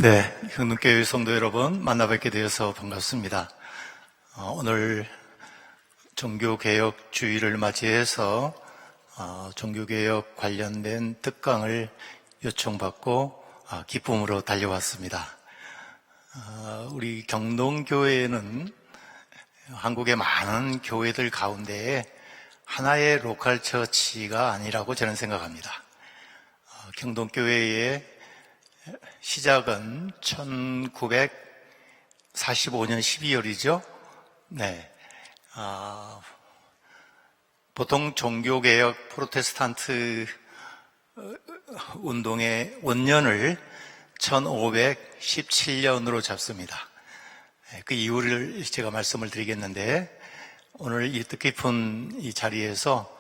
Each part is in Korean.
네, 경동교회 성도 여러분 만나 뵙게 되어서 반갑습니다. 오늘 종교개혁 주일을 맞이해서 종교개혁 관련된 특강을 요청받고 기쁨으로 달려왔습니다. 우리 경동교회는 한국의 많은 교회들 가운데 하나의 로컬 처치가 아니라고 저는 생각합니다. 경동교회의 시작은 1945년 12월이죠. 네. 보통 종교개혁 프로테스탄트 운동의 원년을 1517년으로 잡습니다. 그 이유를 제가 말씀을 드리겠는데, 오늘 이 뜻깊은 이 자리에서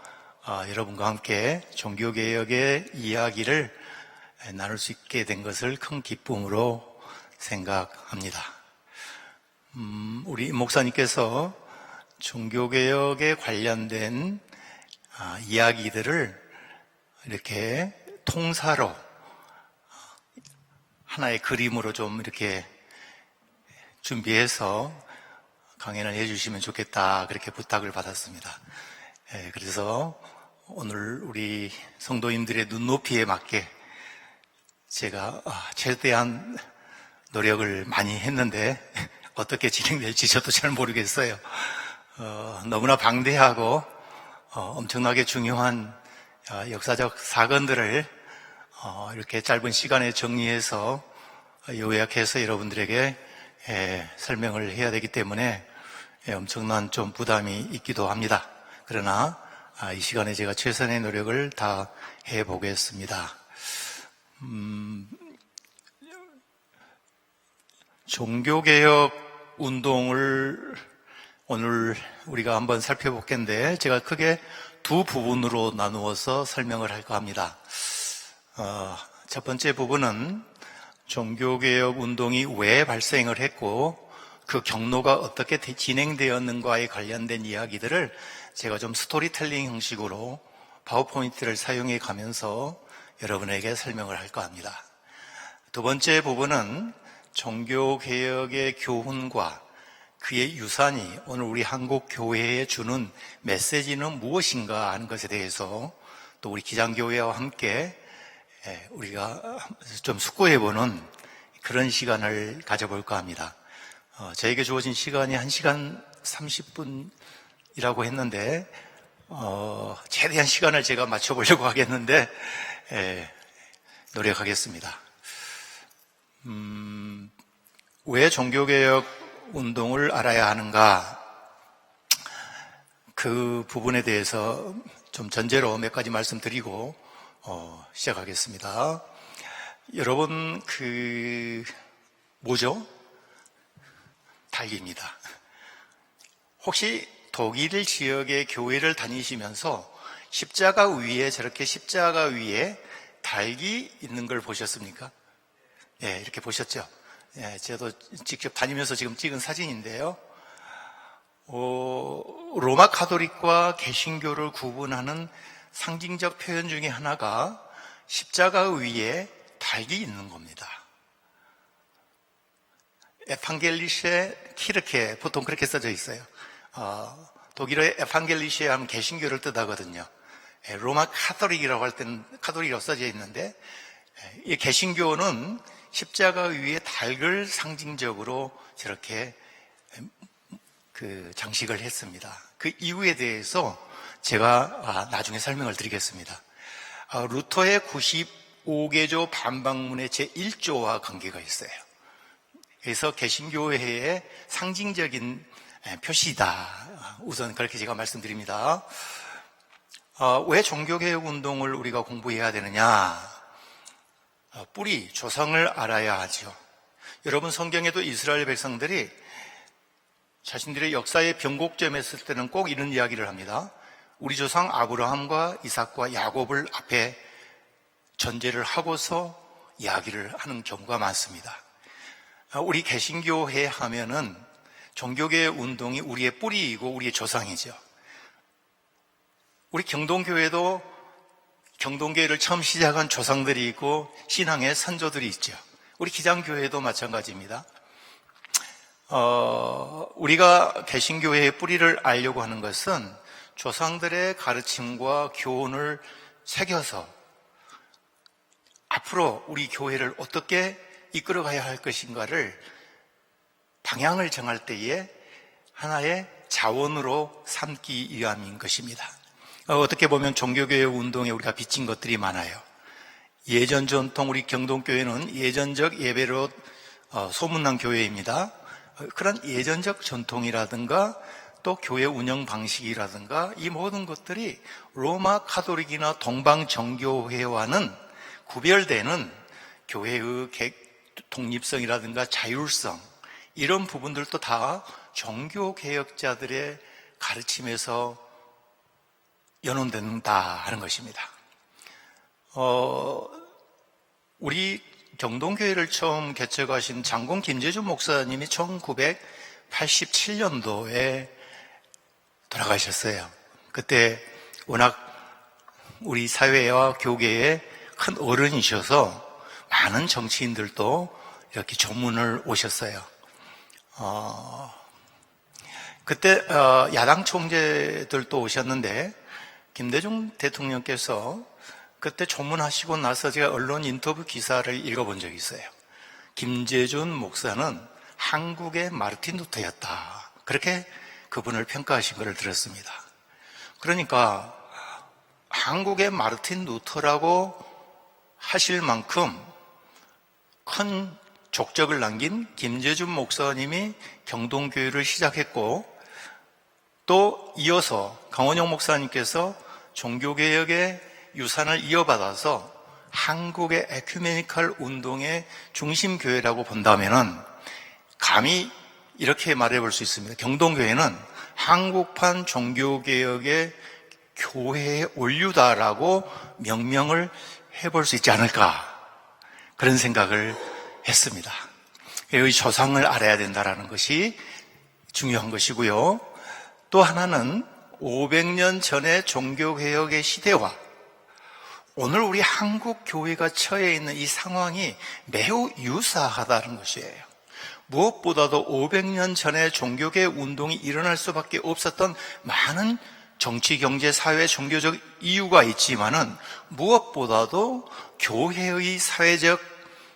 여러분과 함께 종교개혁의 이야기를 나눌 수 있게 된 것을 큰 기쁨으로 생각합니다. 우리 임 목사님께서 종교개혁에 관련된 이야기들을 이렇게 통사로 하나의 그림으로 좀 이렇게 준비해서 강연을 해주시면 좋겠다, 그렇게 부탁을 받았습니다. 그래서 오늘 우리 성도님들의 눈높이에 맞게 제가 최대한 노력을 많이 했는데 어떻게 진행될지 저도 잘 모르겠어요. 너무나 방대하고 엄청나게 중요한 역사적 사건들을 이렇게 짧은 시간에 정리해서 요약해서 여러분들에게 설명을 해야 되기 때문에 엄청난 좀 부담이 있기도 합니다. 그러나 이 시간에 제가 최선의 노력을 다 해보겠습니다. 종교개혁 운동을 오늘 우리가 한번 살펴보겠는데, 제가 크게 두 부분으로 나누어서 설명을 할까 합니다. 첫 번째 부분은 종교개혁 운동이 왜 발생을 했고 그 경로가 어떻게 진행되었는가에 관련된 이야기들을 제가 좀 스토리텔링 형식으로 파워포인트를 사용해 가면서 여러분에게 설명을 할까 합니다. 두 번째 부분은 종교개혁의 교훈과 그의 유산이 오늘 우리 한국 교회에 주는 메시지는 무엇인가 하는 것에 대해서 또 우리 기장교회와 함께 우리가 좀 숙고해보는 그런 시간을 가져볼까 합니다. 저에게 주어진 시간이 1시간 30분이라고 했는데 최대한 시간을 제가 맞춰보려고 하겠는데 노력하겠습니다. 왜 종교개혁 운동을 알아야 하는가? 그 부분에 대해서 좀 전제로 몇 가지 말씀드리고 시작하겠습니다. 여러분, 뭐죠? 닭입니다. 혹시 독일 지역의 교회를 다니시면서 십자가 위에 닭이 있는 걸 보셨습니까? 예, 이렇게 보셨죠? 예, 저도 직접 다니면서 지금 찍은 사진인데요. 로마 가톨릭과 개신교를 구분하는 상징적 표현 중에 하나가 십자가 위에 닭이 있는 겁니다. 에판겔리시에 키르케, 보통 그렇게 써져 있어요. 독일어의 에판겔리시에 하면 개신교를 뜻하거든요. 로마 카톨릭이라고 할 때는 카톨릭이라고 써져 있는데, 이 개신교는 십자가 위에 닭을 상징적으로 저렇게 장식을 했습니다. 그 이유에 대해서 제가 나중에 설명을 드리겠습니다. 루터의 95개조 반박문의 제1조와 관계가 있어요. 그래서 개신교회의 상징적인 표시다. 우선 그렇게 제가 말씀드립니다. 왜 종교개혁 운동을 우리가 공부해야 되느냐? 뿌리, 조상을 알아야 하죠. 여러분, 성경에도 이스라엘 백성들이 자신들의 역사의 변곡점에 있을 때는 꼭 이런 이야기를 합니다. 우리 조상 아브라함과 이삭과 야곱을 앞에 전제를 하고서 이야기를 하는 경우가 많습니다. 우리 개신교회 하면은 종교개혁 운동이 우리의 뿌리이고 우리의 조상이죠. 우리 경동교회도 경동교회를 처음 시작한 조상들이 있고 신앙의 선조들이 있죠. 우리 기장교회도 마찬가지입니다. 우리가 개신교회의 뿌리를 알려고 하는 것은 조상들의 가르침과 교훈을 새겨서 앞으로 우리 교회를 어떻게 이끌어가야 할 것인가를 방향을 정할 때에 하나의 자원으로 삼기 위함인 것입니다. 어떻게 보면 종교교회 운동에 우리가 비친 것들이 많아요. 예전 전통, 우리 경동교회는 예전적 예배로 소문난 교회입니다. 그런 예전적 전통이라든가 또 교회 운영 방식이라든가 이 모든 것들이 로마 카톨릭이나 동방 정교회와는 구별되는 교회의 독립성이라든가 자율성, 이런 부분들도 다 종교개혁자들의 가르침에서 연원된다 하는 것입니다. 우리 경동교회를 처음 개척하신 장공 김재준 목사님이 1987년도에 돌아가셨어요. 그때 워낙 우리 사회와 교계에 큰 어른이셔서 많은 정치인들도 이렇게 조문을 오셨어요. 그때 야당 총재들도 오셨는데 김대중 대통령께서 그때 조문하시고 나서 제가 언론 인터뷰 기사를 읽어본 적이 있어요. 김재준 목사는 한국의 마르틴 루터였다, 그렇게 그분을 평가하신 것을 들었습니다. 그러니까 한국의 마르틴 루터라고 하실 만큼 큰 족적을 남긴 김재준 목사님이 경동교회를 시작했고, 또 이어서 강원영 목사님께서 종교개혁의 유산을 이어받아서 한국의 에큐메니컬 운동의 중심교회라고 본다면은 감히 이렇게 말해볼 수 있습니다. 경동교회는 한국판 종교개혁의 교회의 원류다라고 명명을 해볼 수 있지 않을까, 그런 생각을 했습니다. 이 조상을 알아야 된다는 것이 중요한 것이고요. 또 하나는 500년 전의 종교개혁의 시대와 오늘 우리 한국 교회가 처해 있는 이 상황이 매우 유사하다는 것이에요. 무엇보다도 500년 전에 종교개혁 운동이 일어날 수밖에 없었던 많은 정치, 경제, 사회, 종교적 이유가 있지만은 무엇보다도 교회의 사회적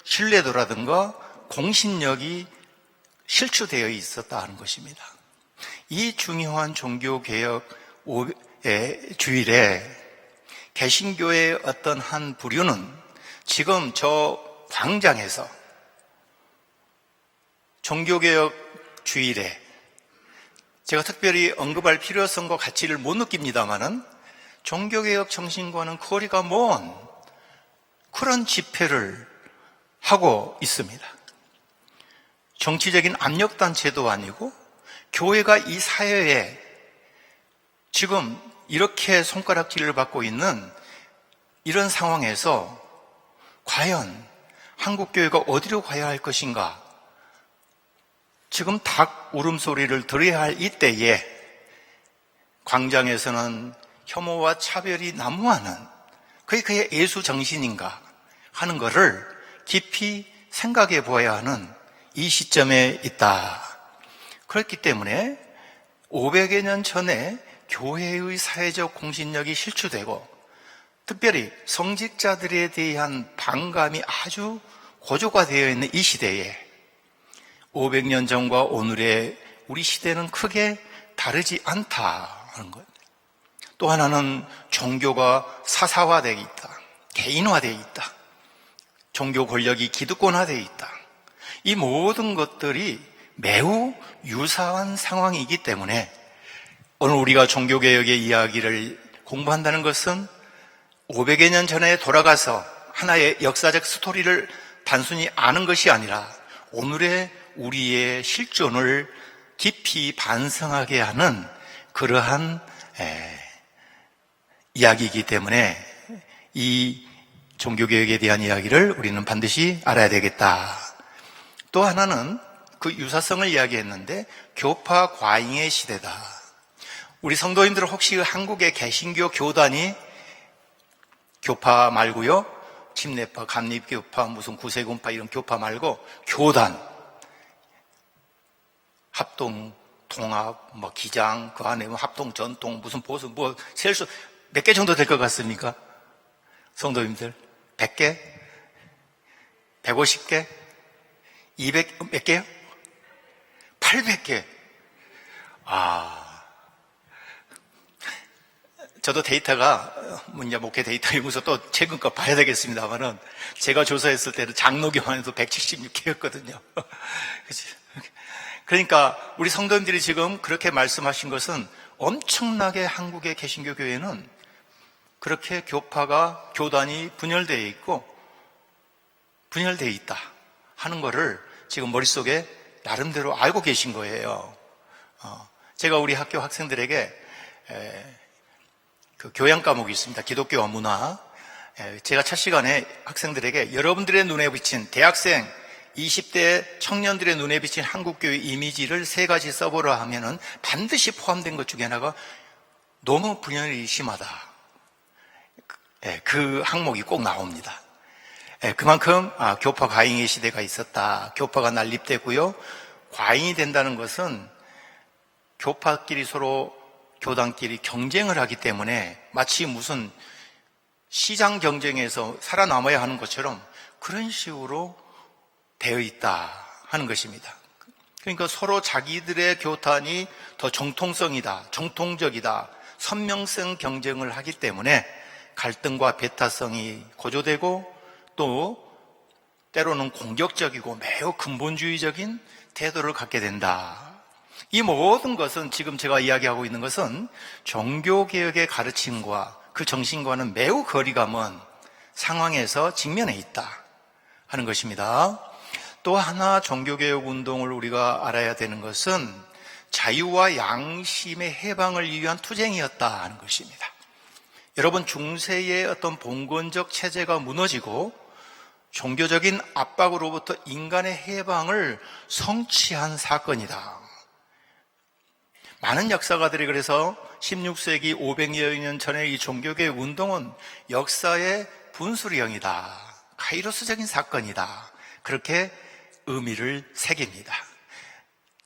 신뢰도라든가 공신력이 실추되어 있었다 하는 것입니다. 이 중요한 종교개혁 주일에 개신교의 어떤 한 부류는 지금 저 광장에서 종교개혁 주일에 제가 특별히 언급할 필요성과 가치를 못 느낍니다만은 종교개혁 정신과는 거리가 먼 그런 집회를 하고 있습니다. 정치적인 압력단체도 아니고 교회가 이 사회에 지금 이렇게 손가락질을 받고 있는 이런 상황에서 과연 한국교회가 어디로 가야 할 것인가? 지금 닭 울음소리를 들어야 할 이때에 광장에서는 혐오와 차별이 난무하는 그게 그의 예수 정신인가 하는 것을 깊이 생각해 보아야 하는 이 시점에 있다. 그렇기 때문에 500여 년 전에 교회의 사회적 공신력이 실추되고 특별히 성직자들에 대한 반감이 아주 고조화되어 있는 이 시대에 500년 전과 오늘의 우리 시대는 크게 다르지 않다는 것. 또 하나는 종교가 사사화되어 있다, 개인화되어 있다, 종교 권력이 기득권화되어 있다. 이 모든 것들이 매우 유사한 상황이기 때문에 오늘 우리가 종교개혁의 이야기를 공부한다는 것은 500여 년 전에 돌아가서 하나의 역사적 스토리를 단순히 아는 것이 아니라 오늘의 우리의 실존을 깊이 반성하게 하는 그러한 이야기이기 때문에 이 종교개혁에 대한 이야기를 우리는 반드시 알아야 되겠다. 또 하나는 그 유사성을 이야기했는데 교파 과잉의 시대다. 우리 성도님들 혹시 한국의 개신교 교단이 교파 말고요, 침례파, 감립교파, 무슨 구세군파 이런 교파 말고 교단, 합동, 통합, 뭐 기장, 그 안에 뭐 합동, 전통, 무슨 보수, 뭐 셀 수 몇 개 정도 될 것 같습니까? 성도님들 100개? 150개? 200, 몇 개요? 800개. 저도 데이터가, 이제 목회 데이터 연구소 또 최근 거 봐야 되겠습니다만은, 제가 조사했을 때는 장로교만 해도 176개였거든요. 그러니까, 우리 성도님들이 지금 그렇게 말씀하신 것은 엄청나게 한국의 개신교 교회는 그렇게 교파가, 교단이 분열되어 있고, 분열되어 있다 하는 거를 지금 머릿속에 나름대로 알고 계신 거예요. 제가 우리 학교 학생들에게 그 교양 과목이 있습니다. 기독교와 문화. 제가 첫 시간에 학생들에게 여러분들의 눈에 비친 대학생 20대 청년들의 눈에 비친 한국교회 이미지를 3가지 써보라 하면은 반드시 포함된 것 중에 하나가 너무 분열이 심하다. 그 항목이 꼭 나옵니다. 그만큼 교파 과잉의 시대가 있었다. 교파가 난립되고요. 과잉이 된다는 것은 교파끼리 서로 교단끼리 경쟁을 하기 때문에 마치 무슨 시장 경쟁에서 살아남아야 하는 것처럼 그런 식으로 되어 있다 하는 것입니다. 그러니까 서로 자기들의 교단이 더 정통성이다, 정통적이다, 선명성 경쟁을 하기 때문에 갈등과 배타성이 고조되고 또 때로는 공격적이고 매우 근본주의적인 태도를 갖게 된다. 이 모든 것은 지금 제가 이야기하고 있는 것은 종교개혁의 가르침과 그 정신과는 매우 거리가 먼 상황에서 직면해 있다 하는 것입니다. 또 하나 종교개혁 운동을 우리가 알아야 되는 것은 자유와 양심의 해방을 위한 투쟁이었다 하는 것입니다. 여러분, 중세의 어떤 봉건적 체제가 무너지고 종교적인 압박으로부터 인간의 해방을 성취한 사건이다. 많은 역사가들이 그래서 16세기 500여 년 전에 이 종교개혁 운동은 역사의 분수령이다, 카이로스적인 사건이다, 그렇게 의미를 새깁니다.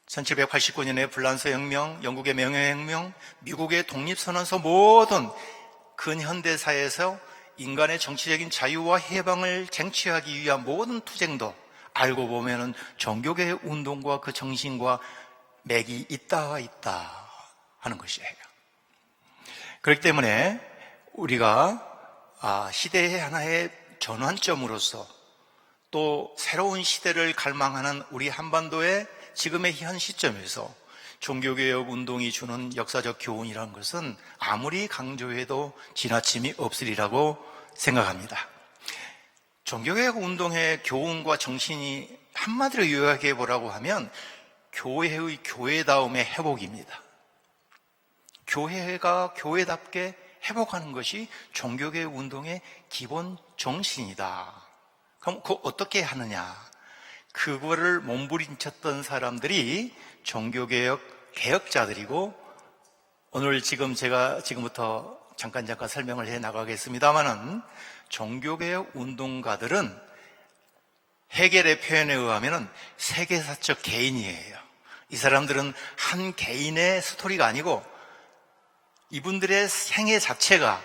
1789년의 불란서 혁명, 영국의 명예혁명, 미국의 독립선언서, 모든 근현대사에서 인간의 정치적인 자유와 해방을 쟁취하기 위한 모든 투쟁도 알고 보면은 종교개혁 운동과 그 정신과 맥이 있다 하는 것이에요. 그렇기 때문에 우리가 시대의 하나의 전환점으로서 또 새로운 시대를 갈망하는 우리 한반도의 지금의 현 시점에서 종교개혁 운동이 주는 역사적 교훈이라는 것은 아무리 강조해도 지나침이 없으리라고 생각합니다. 종교개혁 운동의 교훈과 정신이 한마디로 요약해 보라고 하면 교회의 교회다움의 회복입니다. 교회가 교회답게 회복하는 것이 종교개혁 운동의 기본 정신이다. 그럼 그거 어떻게 하느냐? 그거를 몸부림쳤던 사람들이 종교개혁 개혁자들이고, 오늘 제가 지금부터 잠깐 설명을 해 나가겠습니다만은, 종교개혁 운동가들은 헤겔의 표현에 의하면 세계사적 개인이에요. 이 사람들은 한 개인의 스토리가 아니고 이분들의 생애 자체가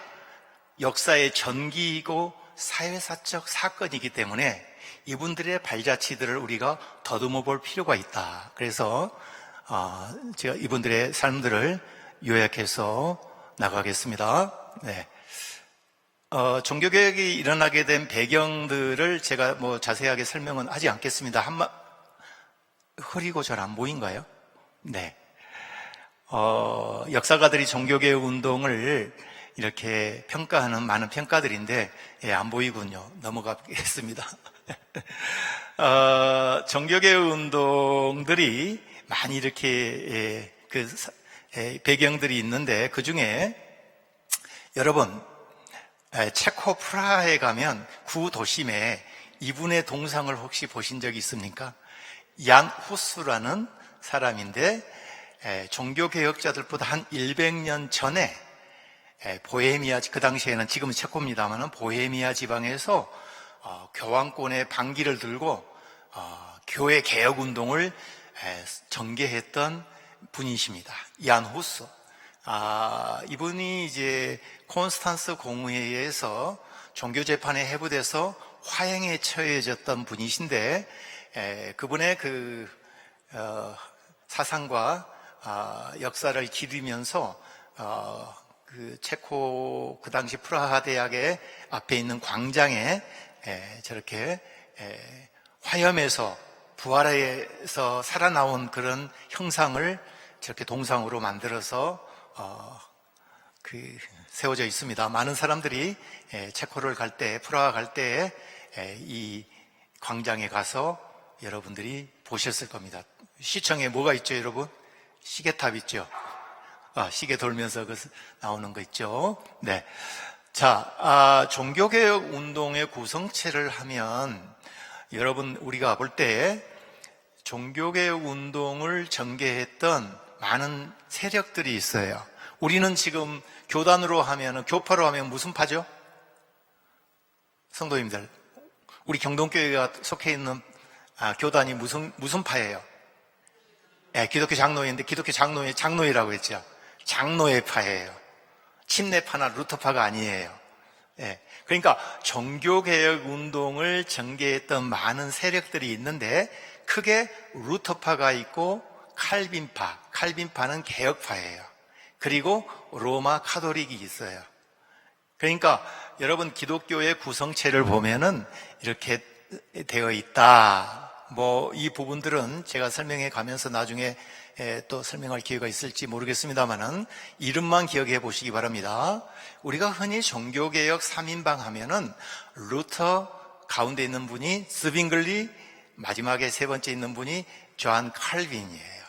역사의 전기이고 사회사적 사건이기 때문에 이분들의 발자취들을 우리가 더듬어 볼 필요가 있다. 그래서 제가 이분들의 삶들을 요약해서 나가겠습니다. 네. 종교개혁이 일어나게 된 배경들을 제가 뭐 자세하게 설명은 하지 않겠습니다. 흐리고 잘 안 보인가요? 네. 역사가들이 종교개혁 운동을 이렇게 평가하는 많은 평가들인데, 안 보이군요. 넘어가겠습니다. 종교개혁 운동들이 많이 이렇게 배경들이 있는데, 그 중에 여러분, 체코 프라하에 가면 구도심에 이분의 동상을 혹시 보신 적이 있습니까? 얀 후스라는 사람인데, 종교개혁자들보다 한 100년 전에 보헤미아, 그 당시에는 지금은 체코입니다만 보헤미아 지방에서 교황권의 반기를 들고 교회 개혁 운동을 전개했던 분이십니다. 이안 후스. 이분이 이제 콘스탄스 공회에서 종교재판에 해부돼서 화형에 처해졌던 분이신데, 그분의 사상과 역사를 기리면서 그 체코 그 당시 프라하 대학의 앞에 있는 광장에 저렇게 화염에서 부활해서 살아나온 그런 형상을 저렇게 동상으로 만들어서 세워져 있습니다. 많은 사람들이 체코를 갈 때, 프라하 갈 때 이 광장에 가서 여러분들이 보셨을 겁니다. 시청에 뭐가 있죠, 여러분? 시계탑 있죠? 시계 돌면서 나오는 거 있죠? 네. 자, 종교개혁 운동의 구성체를 하면 여러분, 우리가 볼 때 종교개혁 운동을 전개했던 많은 세력들이 있어요. 우리는 지금 교단으로 하면, 교파로 하면 무슨 파죠? 성도님들, 우리 경동교회가 속해 있는 교단이 무슨 파예요? 기독교 장로회인데 기독교 장로회라고 했죠. 장로회 파예요. 침례파나 루터파가 아니에요. 그러니까 종교개혁 운동을 전개했던 많은 세력들이 있는데 크게 루터파가 있고 칼빈파는 개혁파예요. 그리고 로마 카톨릭이 있어요. 그러니까 여러분 기독교의 구성체를 보면은 이렇게 되어 있다. 이 부분들은 제가 설명해 가면서 나중에 또 설명할 기회가 있을지 모르겠습니다만은 이름만 기억해 보시기 바랍니다. 우리가 흔히 종교개혁 3인방 하면은 루터 가운데 있는 분이 스빙글리, 마지막에 세 번째 있는 분이 존 칼빈이에요.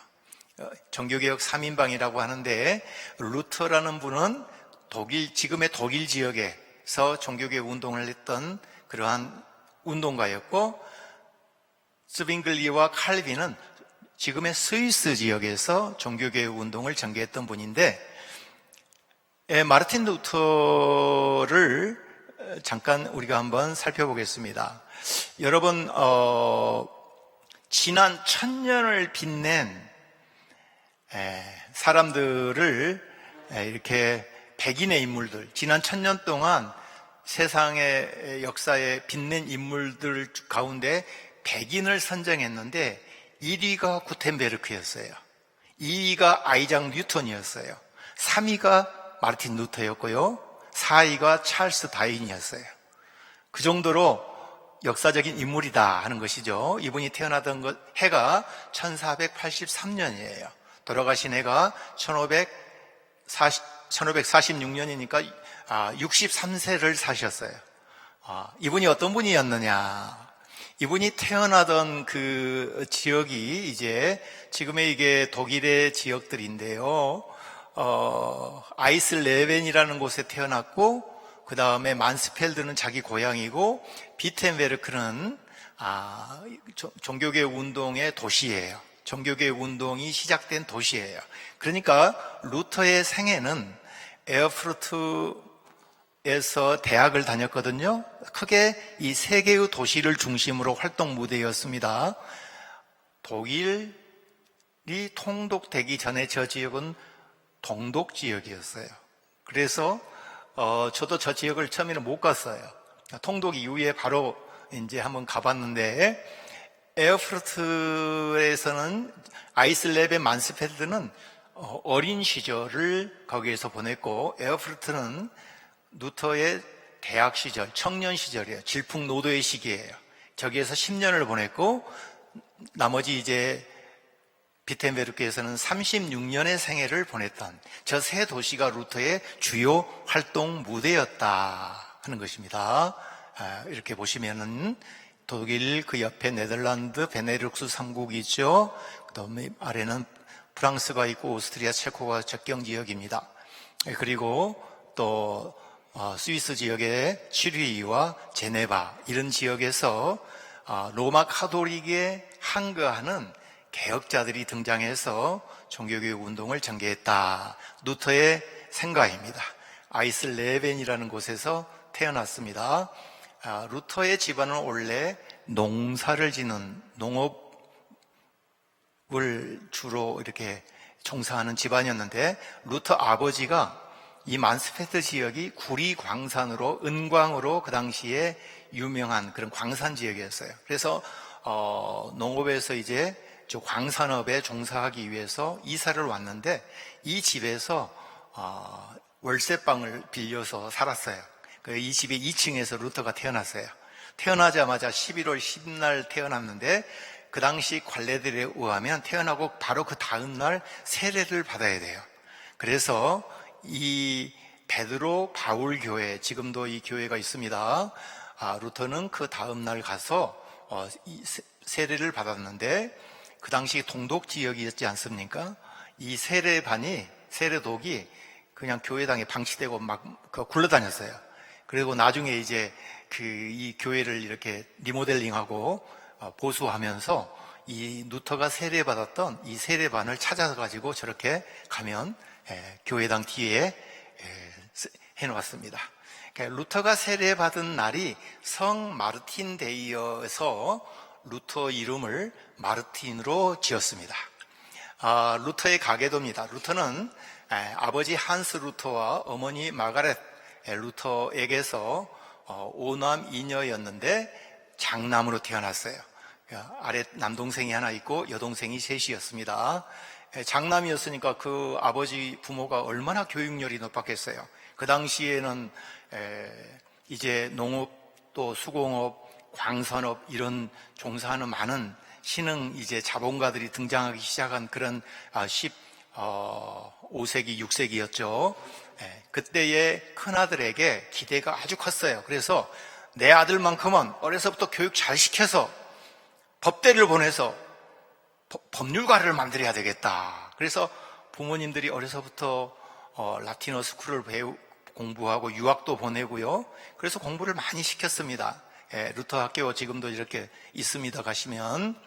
종교개혁 3인방이라고 하는데 루터라는 분은 지금의 독일 지역에서 종교개혁 운동을 했던 그러한 운동가였고, 스빙글리와 칼빈은 지금의 스위스 지역에서 종교개혁 운동을 전개했던 분인데, 마르틴 루터를 잠깐 우리가 한번 살펴보겠습니다. 여러분, 지난 1000년을 빛낸 사람들을 이렇게 백인의 인물들, 지난 1000년 동안 세상의 역사에 빛낸 인물들 가운데 백인을 선정했는데 1위가 구텐베르크였어요. 2위가 아이작 뉴턴이었어요. 3위가 마르틴 루터였고요. 4위가 찰스 다윈이었어요. 그 정도로 역사적인 인물이다 하는 것이죠. 이분이 태어나던 해가 1483년이에요. 돌아가신 해가 1546년이니까 63세를 사셨어요. 이분이 어떤 분이었느냐? 이분이 태어나던 그 지역이 이제 지금의 이게 독일의 지역들인데요. 아이슬레벤이라는 곳에 태어났고, 그 다음에 만스펠드는 자기 고향이고, 비텐베르크는 종교개혁 운동의 도시예요. 종교개혁 운동이 시작된 도시예요. 그러니까 루터의 생애는 에어프루트에서 대학을 다녔거든요. 크게 이 세 개의 도시를 중심으로 활동 무대였습니다. 독일이 통독되기 전에 저 지역은 동독 지역이었어요. 그래서 저도 저 지역을 처음에는 못 갔어요. 통독 이후에 바로 이제 한번 가봤는데, 에어프루트에서는 아이슬레벤 만스펠드는 어린 시절을 거기에서 보냈고, 에어프루트는 루터의 대학 시절, 청년 시절이에요. 질풍노도의 시기예요. 저기에서 10년을 보냈고, 나머지 이제 비텐베르크에서는 36년의 생애를 보냈던 저 세 도시가 루터의 주요 활동 무대였다 하는 것입니다. 이렇게 보시면은 독일, 그 옆에 네덜란드, 베네룩스 3국이 있죠. 그 다음에 아래는 프랑스가 있고 오스트리아, 체코가 접경 지역입니다. 그리고 또 스위스 지역의 슈리히와 제네바, 이런 지역에서 로마 카톨릭에 항거하는 개혁자들이 등장해서 종교개혁 운동을 전개했다. 루터의 생가입니다. 아이슬레벤이라는 곳에서 태어났습니다. 루터의 집안은 원래 농사를 짓는 농업을 주로 이렇게 종사하는 집안이었는데, 루터 아버지가 이 만스페트 지역이 구리 광산으로, 은광으로 그 당시에 유명한 그런 광산 지역이었어요. 그래서 농업에서 이제 광산업에 종사하기 위해서 이사를 왔는데, 이 집에서 월세방을 빌려서 살았어요. 이 집의 2층에서 루터가 태어났어요. 태어나자마자 11월 10날 태어났는데, 그 당시 관례들에 의하면 태어나고 바로 그 다음 날 세례를 받아야 돼요. 그래서 이 베드로 바울 교회, 지금도 이 교회가 있습니다. 루터는 그 다음 날 가서 세례를 받았는데, 그 당시 동독 지역이었지 않습니까? 이 세례독이 그냥 교회당에 방치되고 막 굴러다녔어요. 그리고 나중에 이제 이 교회를 이렇게 리모델링하고 보수하면서 이 루터가 세례받았던 이 세례반을 찾아가지고 저렇게 가면 교회당 뒤에 해놓았습니다. 그러니까 루터가 세례받은 날이 성 마르틴 데이여서 루터 이름을 마르틴으로 지었습니다. 루터의 가계도입니다. 루터는 아버지 한스 루터와 어머니 마가렛 루터에게서 5남 2녀였는데 장남으로 태어났어요. 아래 남동생이 하나 있고 여동생이 셋이었습니다. 장남이었으니까 그 아버지 부모가 얼마나 교육열이 높았겠어요. 그 당시에는 이제 농업, 또 수공업, 광산업 이런 종사하는 많은 신흥 이제 자본가들이 등장하기 시작한 그런 15세기, 6세기였죠. 그때의 큰아들에게 기대가 아주 컸어요. 그래서 내 아들만큼은 어려서부터 교육 잘 시켜서 법대를 보내서 법률가를 만들어야 되겠다. 그래서 부모님들이 어려서부터 라틴어 스쿨을 공부하고 유학도 보내고요. 그래서 공부를 많이 시켰습니다. 루터 학교 지금도 이렇게 있습니다. 가시면.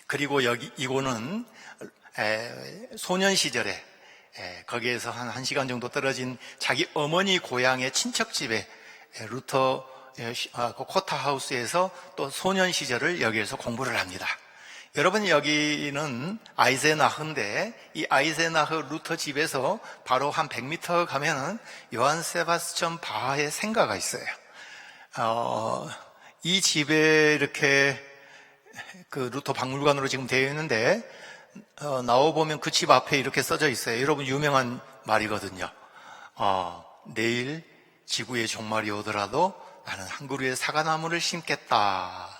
그리고 이곳은 소년 시절에 거기에서 한 1시간 정도 떨어진 자기 어머니 고향의 친척집에 루터 코타하우스에서 또 소년 시절을 여기에서 공부를 합니다. 여러분, 여기는 아이제나흐인데 이 아이제나흐 루터 집에서 바로 한 100m 가면은 요한 세바스찬 바하의 생가가 있어요. 이 집에 이렇게 그 루터 박물관으로 지금 되어 있는데, 나와보면 그 집 앞에 이렇게 써져 있어요. 여러분, 유명한 말이거든요. 내일 지구의 종말이 오더라도 나는 한 그루의 사과나무를 심겠다.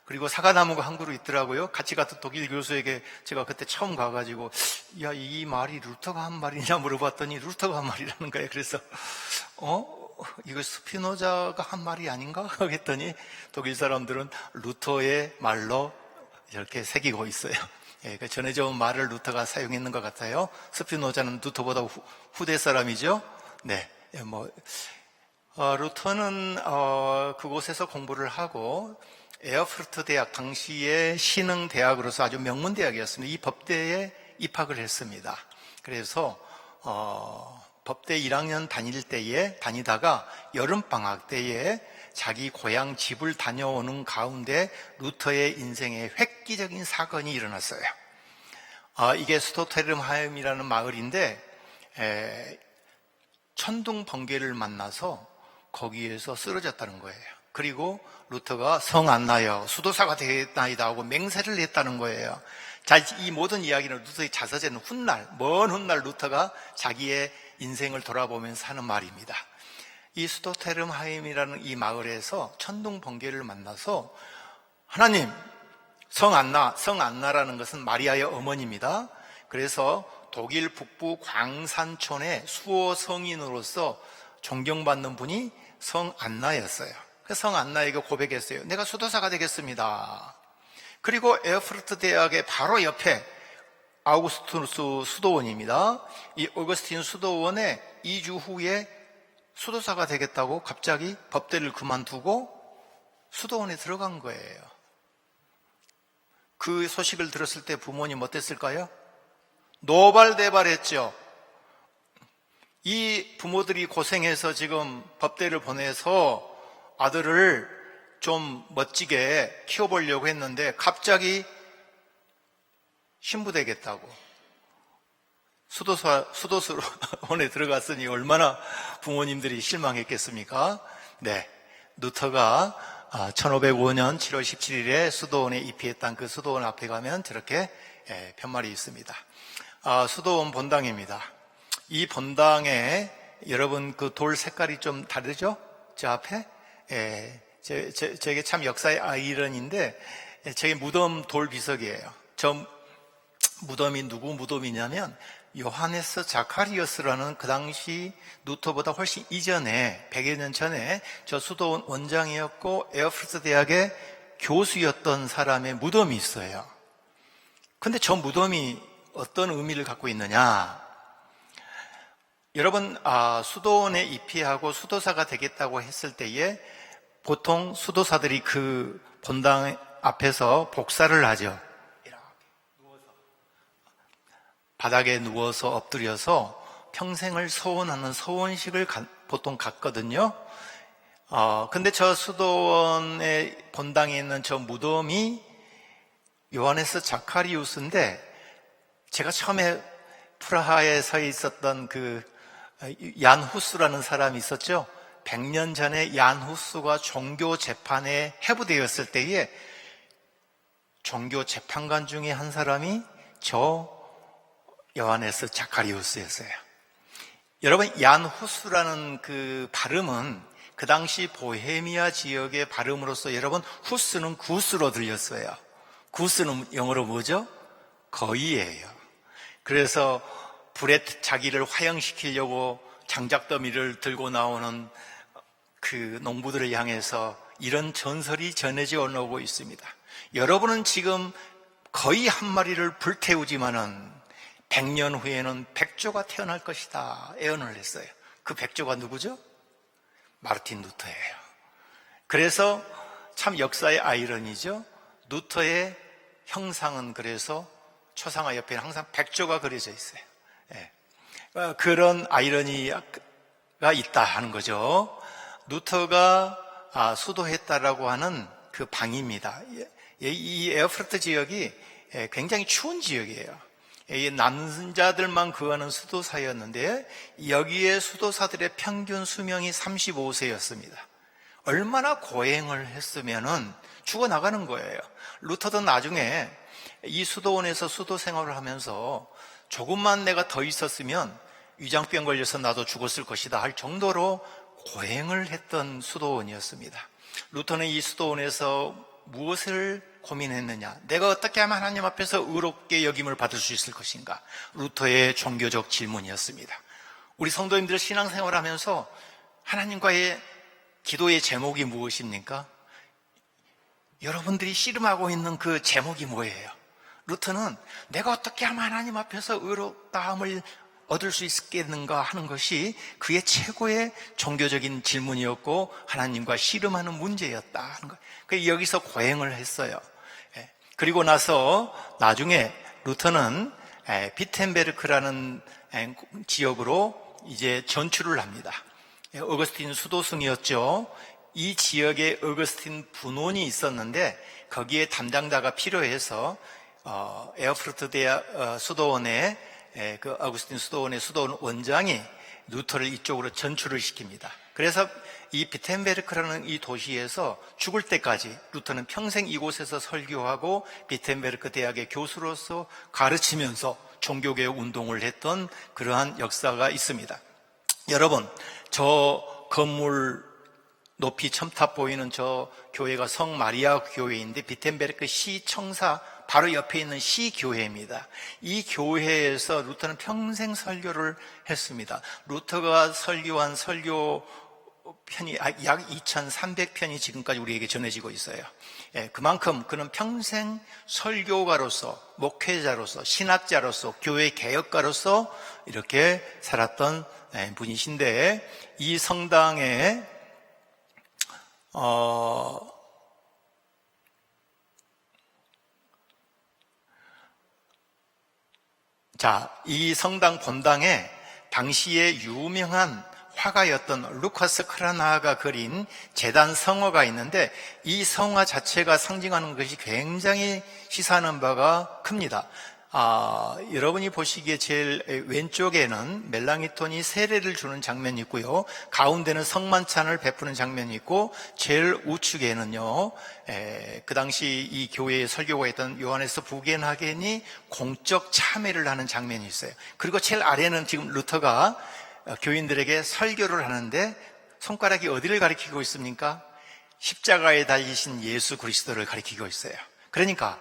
그리고 사과나무가 한 그루 있더라고요. 같이 갔던 독일 교수에게 제가 그때 처음 가가지고, 야, 이 말이 루터가 한 말이냐 물어봤더니 루터가 한 말이라는 거예요. 그래서 이거 스피노자가 한 말이 아닌가 하겠더니 독일 사람들은 루터의 말로 이렇게 새기고 있어요. 그 전해져 온 말을 루터가 사용했는 것 같아요. 스피노자는 루터보다 후대 사람이죠. 네, 루터는 그곳에서 공부를 하고 에어프르트 대학, 당시의 신흥 대학으로서 아주 명문 대학이었습니다. 이 법대에 입학을 했습니다. 그래서 법대 1학년 다니다가 여름방학 때에 자기 고향 집을 다녀오는 가운데 루터의 인생에 획기적인 사건이 일어났어요. 이게 스토테름하임이라는 마을인데 천둥 번개를 만나서 거기에서 쓰러졌다는 거예요. 그리고 루터가 성 안나여 수도사가 되겠나이다 하고 맹세를 했다는 거예요. 자, 이 모든 이야기는 루터의 자서전 먼 훗날 루터가 자기의 인생을 돌아보면서 하는 말입니다. 이 스토테름하임이라는 이 마을에서 천둥 번개를 만나서 하나님, 성 안나라는 것은 마리아의 어머니입니다. 그래서 독일 북부 광산촌의 수호 성인으로서 존경받는 분이 성 안나였어요. 성 안나에게 고백했어요. 내가 수도사가 되겠습니다. 그리고 에어프르트 대학의 바로 옆에 아우구스투스 수도원입니다. 이 오거스틴 수도원에 2주 후에 수도사가 되겠다고 갑자기 법대를 그만두고 수도원에 들어간 거예요. 그 소식을 들었을 때 부모님 어땠을까요? 노발대발했죠. 이 부모들이 고생해서 지금 법대를 보내서 아들을 좀 멋지게 키워보려고 했는데 갑자기 신부 되겠다고 수도원에 들어갔으니 얼마나 부모님들이 실망했겠습니까? 네, 루터가 1505년 7월 17일에 수도원에 입회했던 그 수도원 앞에 가면 저렇게 편말이 있습니다. 수도원 본당입니다. 이 본당에 여러분 그 돌 색깔이 좀 다르죠? 저 앞에? 저게 참 역사의 아이러니인데 저게 무덤 돌 비석이에요. 저 무덤이 누구 무덤이냐면 요하네스 자카리어스라는 그 당시 루터보다 훨씬 이전에 100여 년 전에 저 수도원 원장이었고 에어프르트 대학의 교수였던 사람의 무덤이 있어요. 근데 저 무덤이 어떤 의미를 갖고 있느냐? 여러분, 수도원에 입회하고 수도사가 되겠다고 했을 때에 보통 수도사들이 그 본당 앞에서 복사를 하죠. 바닥에 누워서 엎드려서 평생을 서원하는 서원식을 보통 갖거든요. 근데 저 수도원의 본당에 있는 저 무덤이 요하네스 자카리우스인데, 제가 처음에 프라하에 서 있었던 그 얀 후스라는 사람이 있었죠. 100년 전에 얀 후스가 종교 재판에 해부되었을 때에 종교 재판관 중에 한 사람이 저 요하네스 자카리우스였어요. 여러분, 얀 후스라는 그 발음은 그 당시 보헤미아 지역의 발음으로서 여러분, 후스는 구스로 들렸어요. 구스는 영어로 뭐죠? 거위예요. 그래서 불에 자기를 화형시키려고 장작더미를 들고 나오는 그 농부들을 향해서 이런 전설이 전해져 오고 있습니다. 여러분은 지금 거의 한 마리를 불태우지만은 100년 후에는 백조가 태어날 것이다 예언을 했어요. 그 백조가 누구죠? 마르틴 루터예요. 그래서 참 역사의 아이러니죠. 루터의 형상은 그래서 초상화 옆에는 항상 백조가 그려져 있어요. 그런 아이러니가 있다 하는 거죠. 루터가 수도했다라고 하는 그 방입니다. 이 에어프르트 지역이 굉장히 추운 지역이에요. 남자들만 구하는 수도사였는데 여기에 수도사들의 평균 수명이 35세였습니다. 얼마나 고행을 했으면은 죽어나가는 거예요. 루터도 나중에 이 수도원에서 수도 생활을 하면서 조금만 내가 더 있었으면 위장병 걸려서 나도 죽었을 것이다 할 정도로 고행을 했던 수도원이었습니다. 루터는 이 수도원에서 무엇을 고민했느냐? 내가 어떻게 하면 하나님 앞에서 의롭게 여김을 받을 수 있을 것인가? 루터의 종교적 질문이었습니다. 우리 성도님들 신앙생활을 하면서 하나님과의 기도의 제목이 무엇입니까? 여러분들이 씨름하고 있는 그 제목이 뭐예요? 루터는 내가 어떻게 하면 하나님 앞에서 의롭다함을 얻을 수 있겠는가 하는 것이 그의 최고의 종교적인 질문이었고 하나님과 씨름하는 문제였다 하는 거예요. 그래서 여기서 고행을 했어요. 그리고 나서 나중에 루터는 비텐베르크라는 지역으로 이제 전출을 합니다. 어거스틴 수도승이었죠. 이 지역에 어거스틴 분원이 있었는데 거기에 담당자가 필요해서 에어프르트 대학 수도원의 그 아구스틴 수도원의 수도원 원장이 루터를 이쪽으로 전출을 시킵니다. 그래서 이 비텐베르크라는 이 도시에서 죽을 때까지 루터는 평생 이곳에서 설교하고 비텐베르크 대학의 교수로서 가르치면서 종교개혁 운동을 했던 그러한 역사가 있습니다. 여러분, 저 건물 높이 첨탑 보이는 저 교회가 성마리아 교회인데 비텐베르크 시청사 바로 옆에 있는 시교회입니다. 이 교회에서 루터는 평생 설교를 했습니다. 루터가 설교한 설교 편이 약 2300편이 지금까지 우리에게 전해지고 있어요. 그만큼 그는 평생 설교가로서, 목회자로서, 신학자로서, 교회 개혁가로서 이렇게 살았던 분이신데, 이 성당에 이 성당 본당에 당시에 유명한 화가였던 루카스 크라나가 그린 제단 성화가 있는데, 이 성화 자체가 상징하는 것이 굉장히 시사하는 바가 큽니다. 여러분이 보시기에 제일 왼쪽에는 멜랑이톤이 세례를 주는 장면이 있고요, 가운데는 성만찬을 베푸는 장면이 있고, 제일 우측에는요, 그 당시 이 교회에 설교가 있던 요하네스 부겐하겐이 공적 참회를 하는 장면이 있어요. 그리고 제일 아래는 지금 루터가 교인들에게 설교를 하는데, 손가락이 어디를 가리키고 있습니까? 십자가에 달리신 예수 그리스도를 가리키고 있어요. 그러니까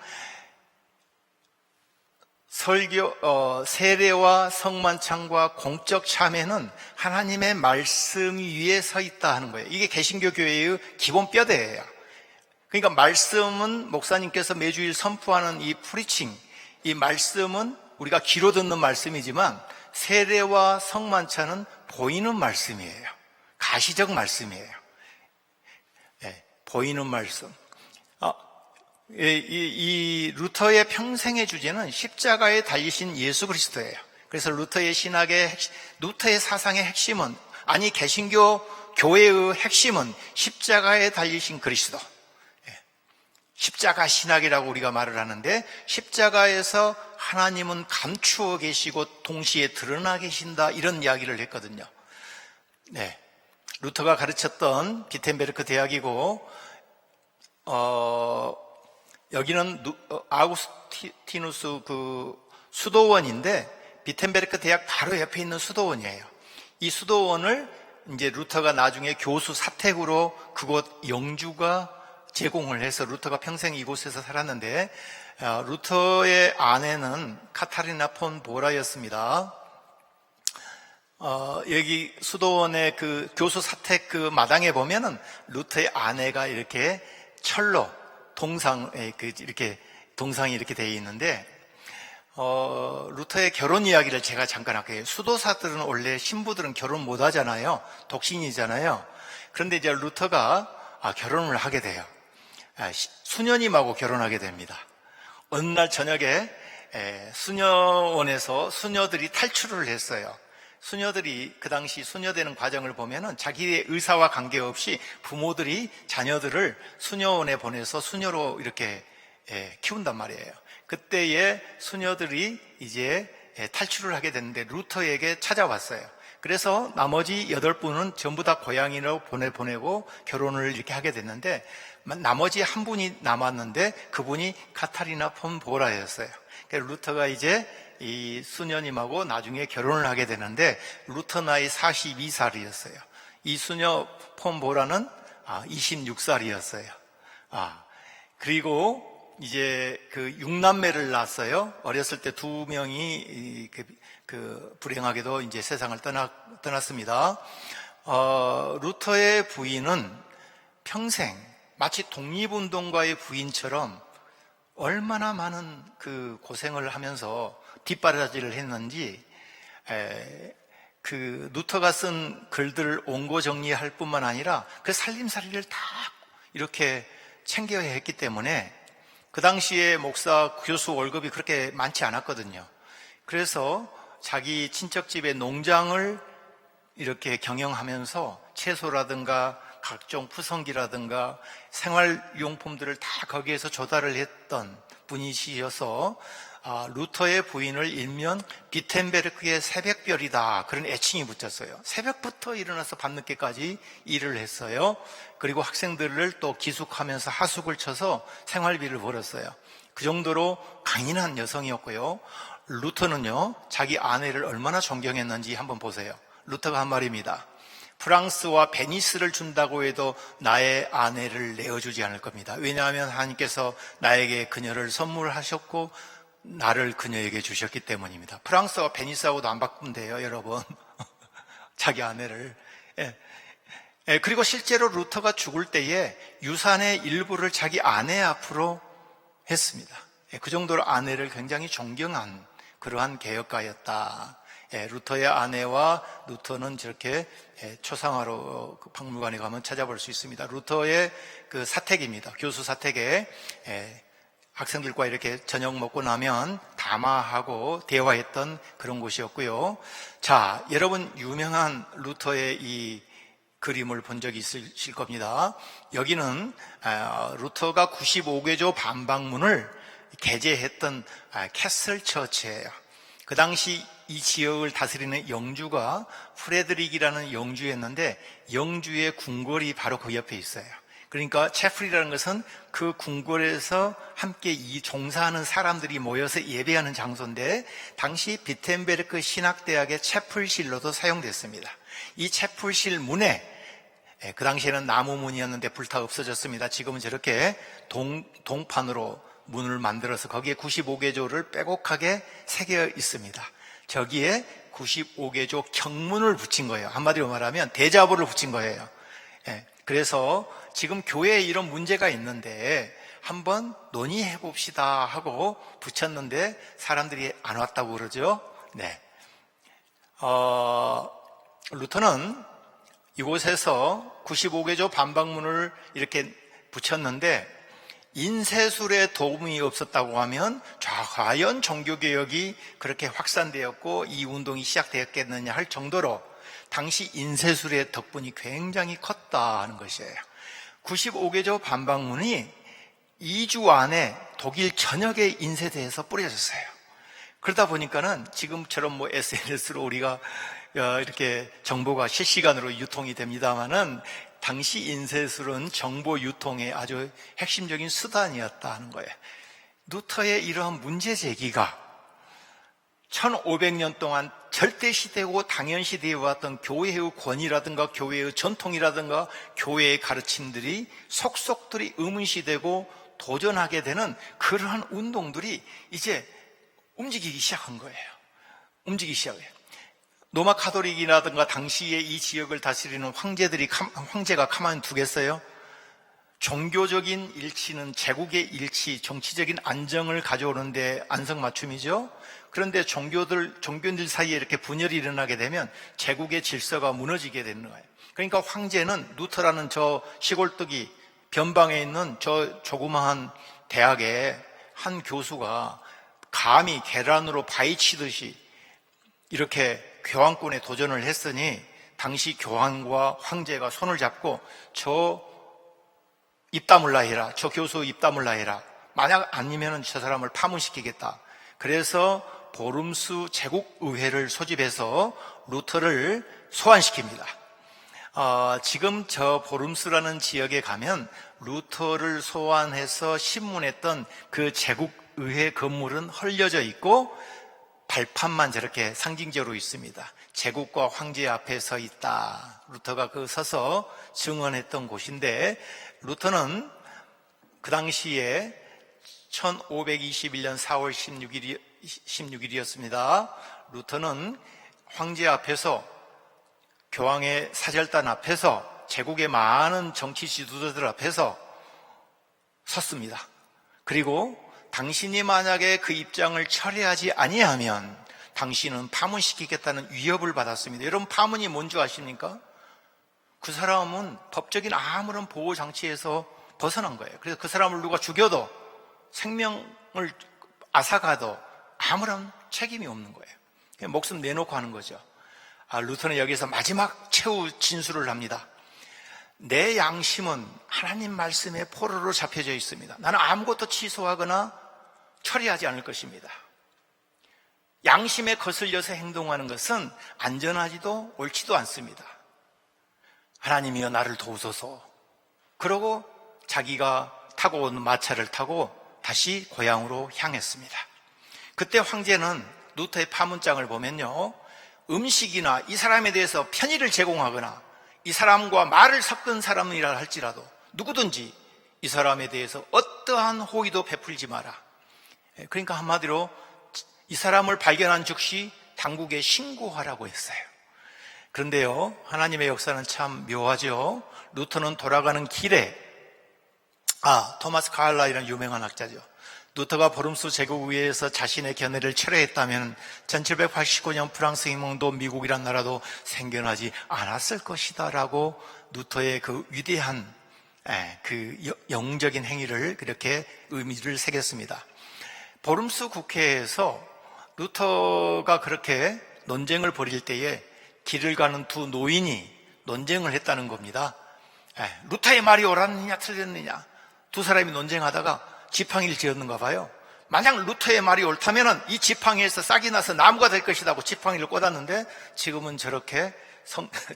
세례와 성만찬과 공적 참회는 하나님의 말씀 위에 서 있다 하는 거예요. 이게 개신교 교회의 기본 뼈대예요. 그러니까 말씀은 목사님께서 매주일 선포하는 이 프리칭, 이 말씀은 우리가 귀로 듣는 말씀이지만, 세례와 성만찬은 보이는 말씀이에요. 가시적 말씀이에요. 보이는 말씀. 이 루터의 평생의 주제는 십자가에 달리신 예수 그리스도예요. 그래서 루터의 사상의 핵심은, 아니 개신교 교회의 핵심은 십자가에 달리신 그리스도, 십자가 신학이라고 우리가 말을 하는데, 십자가에서 하나님은 감추어 계시고 동시에 드러나 계신다, 이런 이야기를 했거든요. 루터가 가르쳤던 비텐베르크 대학이고, 여기는 아우구스티누스 그 수도원인데, 비텐베르크 대학 바로 옆에 있는 수도원이에요. 이 수도원을 이제 루터가 나중에 교수 사택으로 그곳 영주가 제공을 해서 루터가 평생 이곳에서 살았는데, 루터의 아내는 카타리나 폰 보라였습니다. 여기 수도원의 그 교수 사택 그 마당에 보면은 루터의 아내가 이렇게 철로 이렇게 동상이 이렇게 되어 있는데, 루터의 결혼 이야기를 제가 잠깐 할게요. 수도사들은 원래 신부들은 결혼 못 하잖아요. 독신이잖아요. 그런데 이제 루터가 결혼을 하게 돼요. 수녀님하고 결혼하게 됩니다. 어느 날 저녁에 수녀원에서 수녀들이 탈출을 했어요. 수녀들이 그 당시 수녀되는 과정을 보면은 자기의 의사와 관계없이 부모들이 자녀들을 수녀원에 보내서 수녀로 이렇게 키운단 말이에요. 그때에 수녀들이 이제 탈출을 하게 됐는데 루터에게 찾아왔어요. 그래서 나머지 8분은 전부 다 고향으로 보내고 결혼을 이렇게 하게 됐는데, 나머지 한 분이 남았는데 그분이 카타리나 폰 보라였어요. 그래서 루터가 이제 이 수녀님하고 나중에 결혼을 하게 되는데, 루터 나이 42살이었어요. 이 수녀 폰 보라는 26살이었어요. 그리고 이제 그 6남매를 낳았어요. 어렸을 때 2명이 불행하게도 이제 세상을 떠났습니다. 루터의 부인은 평생 마치 독립운동가의 부인처럼 얼마나 많은 그 고생을 하면서 뒷바라지를 했는지, 그 루터가 쓴 글들을 원고 정리할 뿐만 아니라 그 살림살이를 다 이렇게 챙겨야 했기 때문에, 그 당시에 목사 교수 월급이 그렇게 많지 않았거든요. 그래서 자기 친척집의 농장을 이렇게 경영하면서 채소라든가 각종 푸성기라든가 생활용품들을 다 거기에서 조달을 했던 분이시여서 루터의 부인을 일면 비텐베르크의 새벽별이다, 그런 애칭이 붙였어요. 새벽부터 일어나서 밤늦게까지 일을 했어요. 그리고 학생들을 또 기숙하면서 하숙을 쳐서 생활비를 벌었어요. 그 정도로 강인한 여성이었고요. 루터는요, 자기 아내를 얼마나 존경했는지 한번 보세요. 루터가 한 말입니다. 프랑스와 베니스를 준다고 해도 나의 아내를 내어주지 않을 겁니다. 왜냐하면 하나님께서 나에게 그녀를 선물하셨고 나를 그녀에게 주셨기 때문입니다. 프랑스와 베니스하고도 안 바꾼대요, 여러분. 자기 아내를. 그리고 실제로 루터가 죽을 때에 유산의 일부를 자기 아내 앞으로 했습니다. 그 정도로 아내를 굉장히 존경한 그러한 개혁가였다. 루터의 아내와 루터는 저렇게 초상화로 그 박물관에 가면 찾아볼 수 있습니다. 루터의 그 사택입니다. 교수 사택에 학생들과 이렇게 저녁 먹고 나면 담화하고 대화했던 그런 곳이었고요. 자, 여러분 유명한 루터의 이 그림을 본 적이 있으실 겁니다. 여기는 루터가 95개조 반박문을 게재했던 캐슬 처치예요. 그 당시 이 지역을 다스리는 영주가 프레드릭이라는 영주였는데 영주의 궁궐이 바로 그 옆에 있어요. 그러니까 채플이라는 것은 그 궁궐에서 함께 이 종사하는 사람들이 모여서 예배하는 장소인데 당시 비텐베르크 신학대학의 채플실로도 사용됐습니다. 이 채플실 문에 그 당시에는 나무 문이었는데 불타 없어졌습니다. 지금은 저렇게 동판으로 문을 만들어서 거기에 95개조를 빼곡하게 새겨 있습니다. 저기에 95개조 경문을 붙인 거예요. 한마디로 말하면 대자보를 붙인 거예요. 그래서 지금 교회에 이런 문제가 있는데 한번 논의해 봅시다 하고 붙였는데 사람들이 안 왔다고 그러죠. 네. 루터는 이곳에서 95개조 반박문을 이렇게 붙였는데 인쇄술에 도움이 없었다고 하면 과연 종교개혁이 그렇게 확산되었고 이 운동이 시작되었겠느냐 할 정도로 당시 인쇄술의 덕분이 굉장히 컸다 하는 것이에요. 95개조 반박문이 2주 안에 독일 전역에 인쇄돼서 뿌려졌어요. 그러다 보니까는 지금처럼 뭐 SNS로 우리가 이렇게 정보가 실시간으로 유통이 됩니다마는 당시 인쇄술은 정보 유통의 아주 핵심적인 수단이었다 하는 거예요. 루터의 이러한 문제 제기가 1500년 동안 절대시되고 당연시되어 왔던 교회의 권위라든가 교회의 전통이라든가 교회의 가르침들이 속속들이 의문시되고 도전하게 되는 그러한 운동들이 이제 움직이기 시작한 거예요. 움직이기 시작해요. 로마 카톨릭이라든가 당시에 이 지역을 다스리는 황제가 가만히 두겠어요? 종교적인 일치는 제국의 일치, 정치적인 안정을 가져오는데 안성맞춤이죠. 그런데 종교들 사이에 이렇게 분열이 일어나게 되면 제국의 질서가 무너지게 되는 거예요. 그러니까 황제는 루터라는 저 시골뜨기 변방에 있는 저 조그마한 대학의 한 교수가 감히 계란으로 바위치듯이 이렇게 교황권에 도전을 했으니 당시 교황과 황제가 손을 잡고 저 입 다물라 해라. 저 교수 입 다물라 해라. 만약 아니면 저 사람을 파문시키겠다. 그래서 보름수 제국의회를 소집해서 루터를 소환시킵니다. 지금 저 보름수라는 지역에 가면 루터를 소환해서 신문했던 그 제국의회 건물은 헐려져 있고 발판만 저렇게 상징적으로 있습니다. 제국과 황제 앞에 서 있다. 루터가 그 서서 증언했던 곳인데 루터는 그 당시에 1521년 4월 16일이었습니다. 루터는 황제 앞에서 교황의 사절단 앞에서 제국의 많은 정치 지도자들 앞에서 섰습니다. 그리고 당신이 만약에 그 입장을 철회하지 아니하면 당신은 파문시키겠다는 위협을 받았습니다. 여러분 파문이 뭔지 아십니까? 그 사람은 법적인 아무런 보호장치에서 벗어난 거예요. 그래서 그 사람을 누가 죽여도 생명을 앗아가도 아무런 책임이 없는 거예요. 그냥 목숨 내놓고 하는 거죠. 루터는 여기서 마지막 최후 진술을 합니다. 내 양심은 하나님 말씀에 포로로 잡혀져 있습니다. 나는 아무것도 취소하거나 처리하지 않을 것입니다. 양심에 거슬려서 행동하는 것은 안전하지도 옳지도 않습니다. 하나님이여 나를 도우소서. 그러고 자기가 타고 온 마차를 타고 다시 고향으로 향했습니다. 그때 황제는 루터의 파문장을 보면요, 음식이나 이 사람에 대해서 편의를 제공하거나 이 사람과 말을 섞은 사람이라 할지라도 누구든지 이 사람에 대해서 어떠한 호의도 베풀지 마라. 그러니까 한마디로 이 사람을 발견한 즉시 당국에 신고하라고 했어요. 그런데요, 하나님의 역사는 참 묘하죠. 루터는 돌아가는 길에 토마스 카를라이라는 유명한 학자죠. 루터가 보름수 제국의회에서 자신의 견해를 철회했다면 1789년 프랑스 혁명도 미국이란 나라도 생겨나지 않았을 것이다 라고 루터의 그 위대한 그 영적인 행위를 그렇게 의미를 새겼습니다. 보름스 국회에서 루터가 그렇게 논쟁을 벌일 때에 길을 가는 두 노인이 논쟁을 했다는 겁니다. 루터의 말이 옳았느냐 틀렸느냐 두 사람이 논쟁하다가 지팡이를 지었는가 봐요. 만약 루터의 말이 옳다면 이 지팡이에서 싹이 나서 나무가 될 것이다 고 지팡이를 꽂았는데, 지금은 저렇게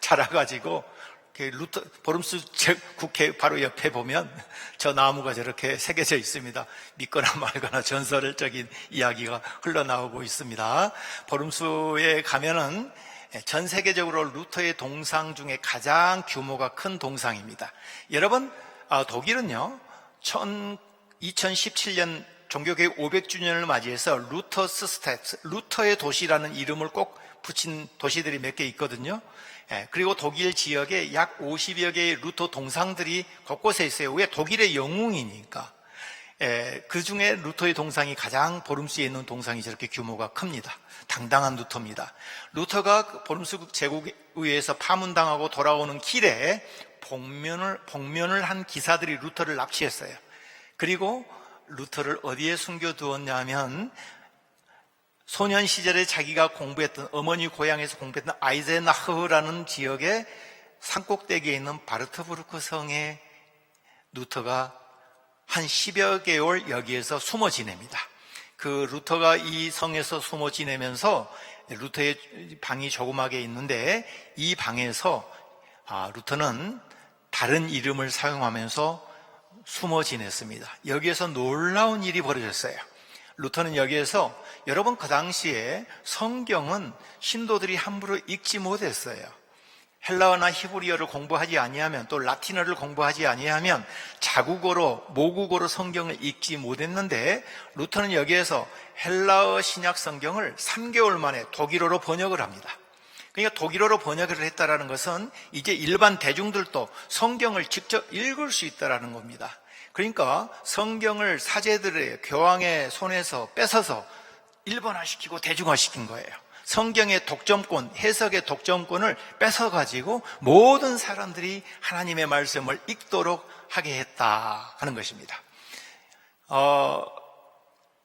자라가지고 루터 보름스 국회 바로 옆에 보면 저 나무가 저렇게 새겨져 있습니다. 믿거나 말거나 전설적인 이야기가 흘러나오고 있습니다. 보름스에 가면은 전 세계적으로 루터의 동상 중에 가장 규모가 큰 동상입니다. 여러분, 독일은요 2017년 종교개혁 500주년을 맞이해서 루터스 스태트, 루터의 도시라는 이름을 꼭 붙인 도시들이 몇 개 있거든요. 그리고 독일 지역에 약 50여 개의 루터 동상들이 곳곳에 있어요. 왜? 독일의 영웅이니까. 그 중에 루터의 동상이 가장 보름스에 있는 동상이 저렇게 규모가 큽니다. 당당한 루터입니다. 루터가 보름스 제국의회에서 파문당하고 돌아오는 길에 복면을 한 기사들이 루터를 납치했어요. 그리고 루터를 어디에 숨겨두었냐면 소년 시절에 자기가 공부했던, 어머니 고향에서 공부했던 아이젠하흐라는 지역의 산꼭대기에 있는 바르트부르크 성에 루터가 한 10여 개월 여기에서 숨어 지냅니다. 그 루터가 이 성에서 숨어 지내면서 루터의 방이 조그맣게 있는데, 이 방에서 루터는 다른 이름을 사용하면서 숨어 지냈습니다. 여기에서 놀라운 일이 벌어졌어요. 루터는 여기에서, 여러분 그 당시에 성경은 신도들이 함부로 읽지 못했어요. 헬라어나 히브리어를 공부하지 아니하면, 또 라틴어를 공부하지 아니하면 자국어로, 모국어로 성경을 읽지 못했는데, 루터는 여기에서 헬라어 신약 성경을 3개월 만에 독일어로 번역을 합니다. 그러니까 독일어로 번역을 했다라는 것은 이제 일반 대중들도 성경을 직접 읽을 수 있다라는 겁니다. 그러니까 성경을 사제들의 교황의 손에서 뺏어서 일본화시키고 대중화시킨 거예요. 성경의 독점권, 해석의 독점권을 뺏어가지고 모든 사람들이 하나님의 말씀을 읽도록 하게 했다 하는 것입니다.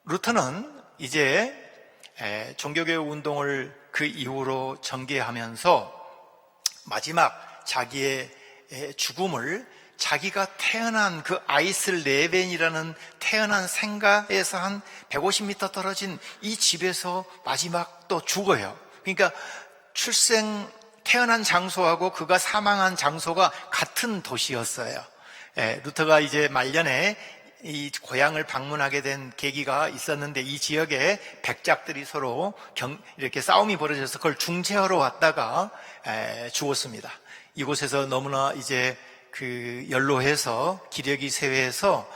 루터는 이제 종교개혁 운동을 그 이후로 전개하면서 마지막 자기의 죽음을 자기가 태어난 그 아이슬레벤이라는 태어난 생가에서 한 150m 떨어진 이 집에서 마지막 또 죽어요. 그러니까 태어난 장소하고 그가 사망한 장소가 같은 도시였어요. 루터가 이제 말년에 이 고향을 방문하게 된 계기가 있었는데, 이 지역에 백작들이 서로 이렇게 싸움이 벌어져서 그걸 중재하러 왔다가 죽었습니다. 이곳에서 너무나 이제 그 연로해서 기력이 쇠해서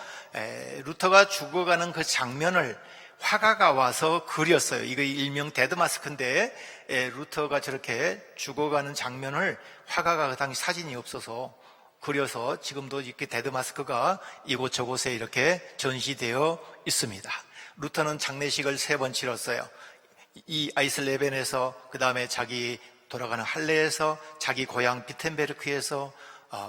루터가 죽어가는 그 장면을 화가가 와서 그렸어요. 이거 일명 데드마스크인데, 루터가 저렇게 죽어가는 장면을 화가가 그 당시 사진이 없어서 그려서 지금도 이렇게 데드마스크가 이곳저곳에 이렇게 전시되어 있습니다. 루터는 장례식을 3번 치렀어요. 이 아이슬레벤에서, 그 다음에 자기 돌아가는 할레에서, 자기 고향 비텐베르크에서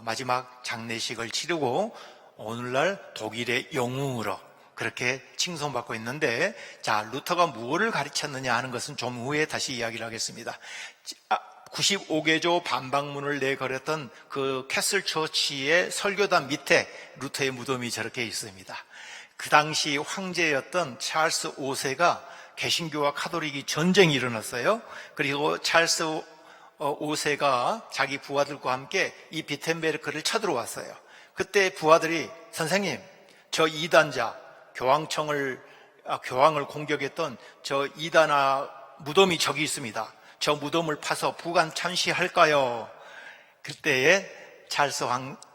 마지막 장례식을 치르고 오늘날 독일의 영웅으로 그렇게 칭송받고 있는데, 자, 루터가 무엇을 가르쳤느냐 하는 것은 좀 후에 다시 이야기를 하겠습니다. 95개조 반박문을 내걸었던 그 캐슬 처치의 설교단 밑에 루터의 무덤이 저렇게 있습니다. 그 당시 황제였던 찰스 5세가 개신교와 카톨릭이 전쟁이 일어났어요. 그리고 찰스 5세가 자기 부하들과 함께 이 비텐베르크를 쳐들어왔어요. 그때 부하들이, 선생님, 저 이단자, 교황을 공격했던 저 이단아 무덤이 저기 있습니다. 저 무덤을 파서 부관 참시할까요? 그때에 찰스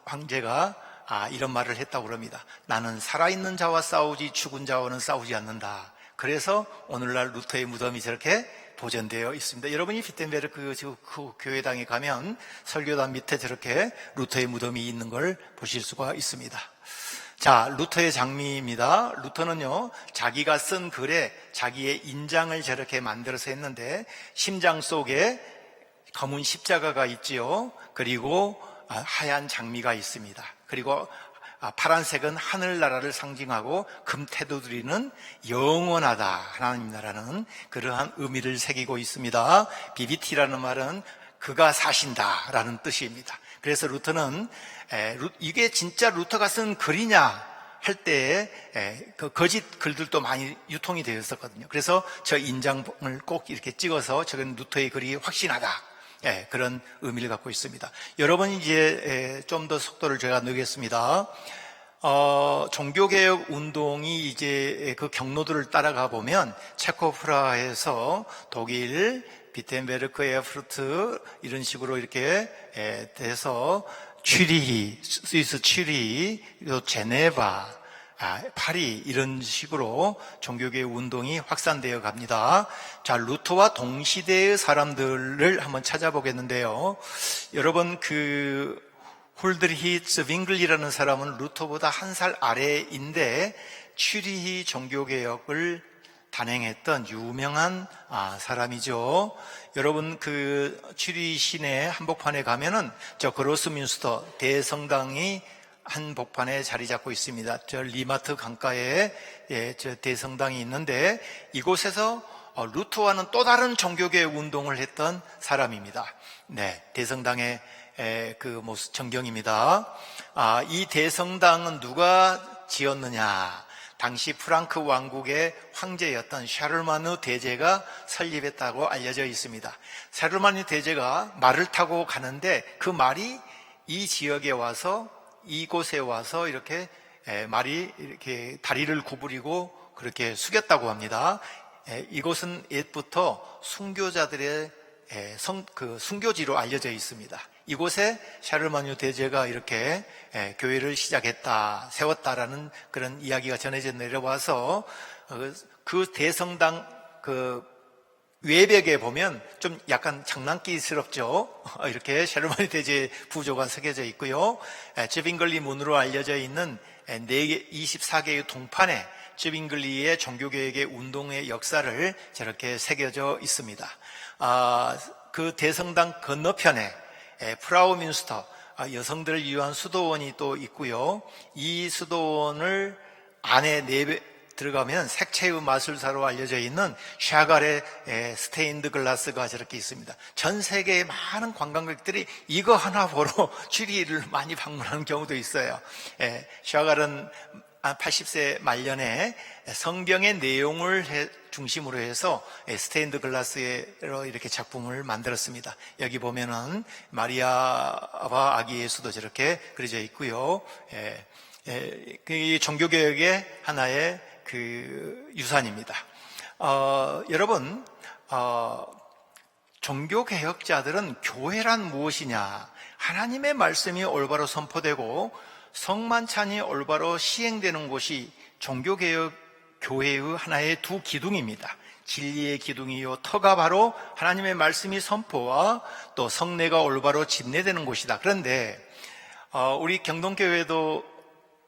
황제가 이런 말을 했다고 그럽니다. 나는 살아있는 자와 싸우지 죽은 자와는 싸우지 않는다. 그래서 오늘날 루터의 무덤이 저렇게 보존되어 있습니다. 여러분이 비텐베르크 그 교회당에 가면 설교단 밑에 저렇게 루터의 무덤이 있는 걸 보실 수가 있습니다. 자, 루터의 장미입니다. 루터는요, 자기가 쓴 글에 자기의 인장을 저렇게 만들어서 했는데, 심장 속에 검은 십자가가 있지요. 그리고 하얀 장미가 있습니다. 그리고 파란색은 하늘나라를 상징하고 금태도들이는 영원하다, 하나님 나라는 그러한 의미를 새기고 있습니다. BBT라는 말은 그가 사신다라는 뜻입니다. 그래서 루터는 이게 진짜 루터가 쓴 글이냐 할 때에 그 거짓 글들도 많이 유통이 되었었거든요. 그래서 저 인장을 꼭 이렇게 찍어서 저건 루터의 글이 확신하다, 그런 의미를 갖고 있습니다. 여러분, 이제 좀 더 속도를 제가 내겠습니다. 종교개혁 운동이 이제 그 경로들을 따라가 보면 체코프라하에서 독일, 비텐베르크, 에어프루트 이런 식으로 이렇게 돼서 취리히, 스위스 취리히, 또 제네바, 파리 이런 식으로 종교개혁 운동이 확산되어 갑니다. 자, 루터와 동시대의 사람들을 한번 찾아보겠는데요. 여러분, 그 홀드리히 츠윙글리라는 사람은 루터보다 한 살 아래인데 취리히 종교개혁을 단행했던 유명한 사람이죠. 여러분, 그 취리히 시내 한복판에 가면은 저 그로스민스터 대성당이 한복판에 자리 잡고 있습니다. 저 리마트 강가에 저 대성당이 있는데 이곳에서 루터와는 또 다른 종교개혁 운동을 했던 사람입니다. 네, 대성당의 그 모습 전경입니다. 이 대성당은 누가 지었느냐? 당시 프랑크 왕국의 황제였던 샤를마누 대제가 설립했다고 알려져 있습니다. 샤를마누 대제가 말을 타고 가는데 그 말이 이 지역에 와서, 이곳에 와서 이렇게 말이 이렇게 다리를 구부리고 그렇게 숙였다고 합니다. 이곳은 옛부터 순교자들의 순교지로 알려져 있습니다. 이곳에 샤르마뉴 대제가 이렇게 교회를 시작했다, 세웠다라는 그런 이야기가 전해져 내려와서 그 대성당 그 외벽에 보면 좀 약간 장난기스럽죠. 이렇게 샤르마뉴 대제의 부조가 새겨져 있고요. 쯔빙글리 문으로 알려져 있는 24개의 동판에 쯔빙글리의 종교개혁의 운동의 역사를 저렇게 새겨져 있습니다. 그 대성당 건너편에 프라우민스터, 여성들을 위한 수도원이 또 있고요. 이 수도원을 안에 들어가면 색채의 마술사로 알려져 있는 샤갈의 스테인드 글라스가 저렇게 있습니다. 전 세계의 많은 관광객들이 이거 하나 보러 취리히를 많이 방문하는 경우도 있어요. 샤갈은 80세 말년에 성경의 내용을 중심으로 해서 스테인드 글라스로 이렇게 작품을 만들었습니다. 여기 보면은 마리아와 아기 예수도 저렇게 그려져 있고요. 그 종교개혁의 하나의 그 유산입니다. 여러분, 종교개혁자들은 교회란 무엇이냐? 하나님의 말씀이 올바로 선포되고 성만찬이 올바로 시행되는 곳이 종교개혁 교회의 하나의 두 기둥입니다. 진리의 기둥이요, 터가 바로 하나님의 말씀이 선포와 또 성례가 올바로 집례되는 곳이다. 그런데 우리 경동교회도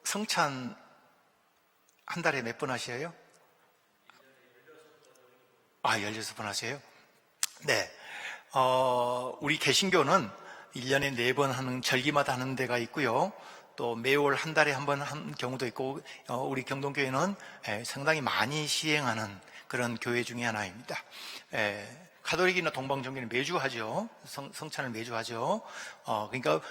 성찬 한 달에 몇 번 하셔요? 16번 하세요? 네. 우리 개신교는 1년에 4번 하는, 절기마다 하는 데가 있고요. 또 매월 한 달에 한 번 하는 경우도 있고, 우리 경동교회는 상당히 많이 시행하는 그런 교회 중에 하나입니다. 가톨릭이나 동방정교는 매주 하죠. 성찬을 매주 하죠. 그러니까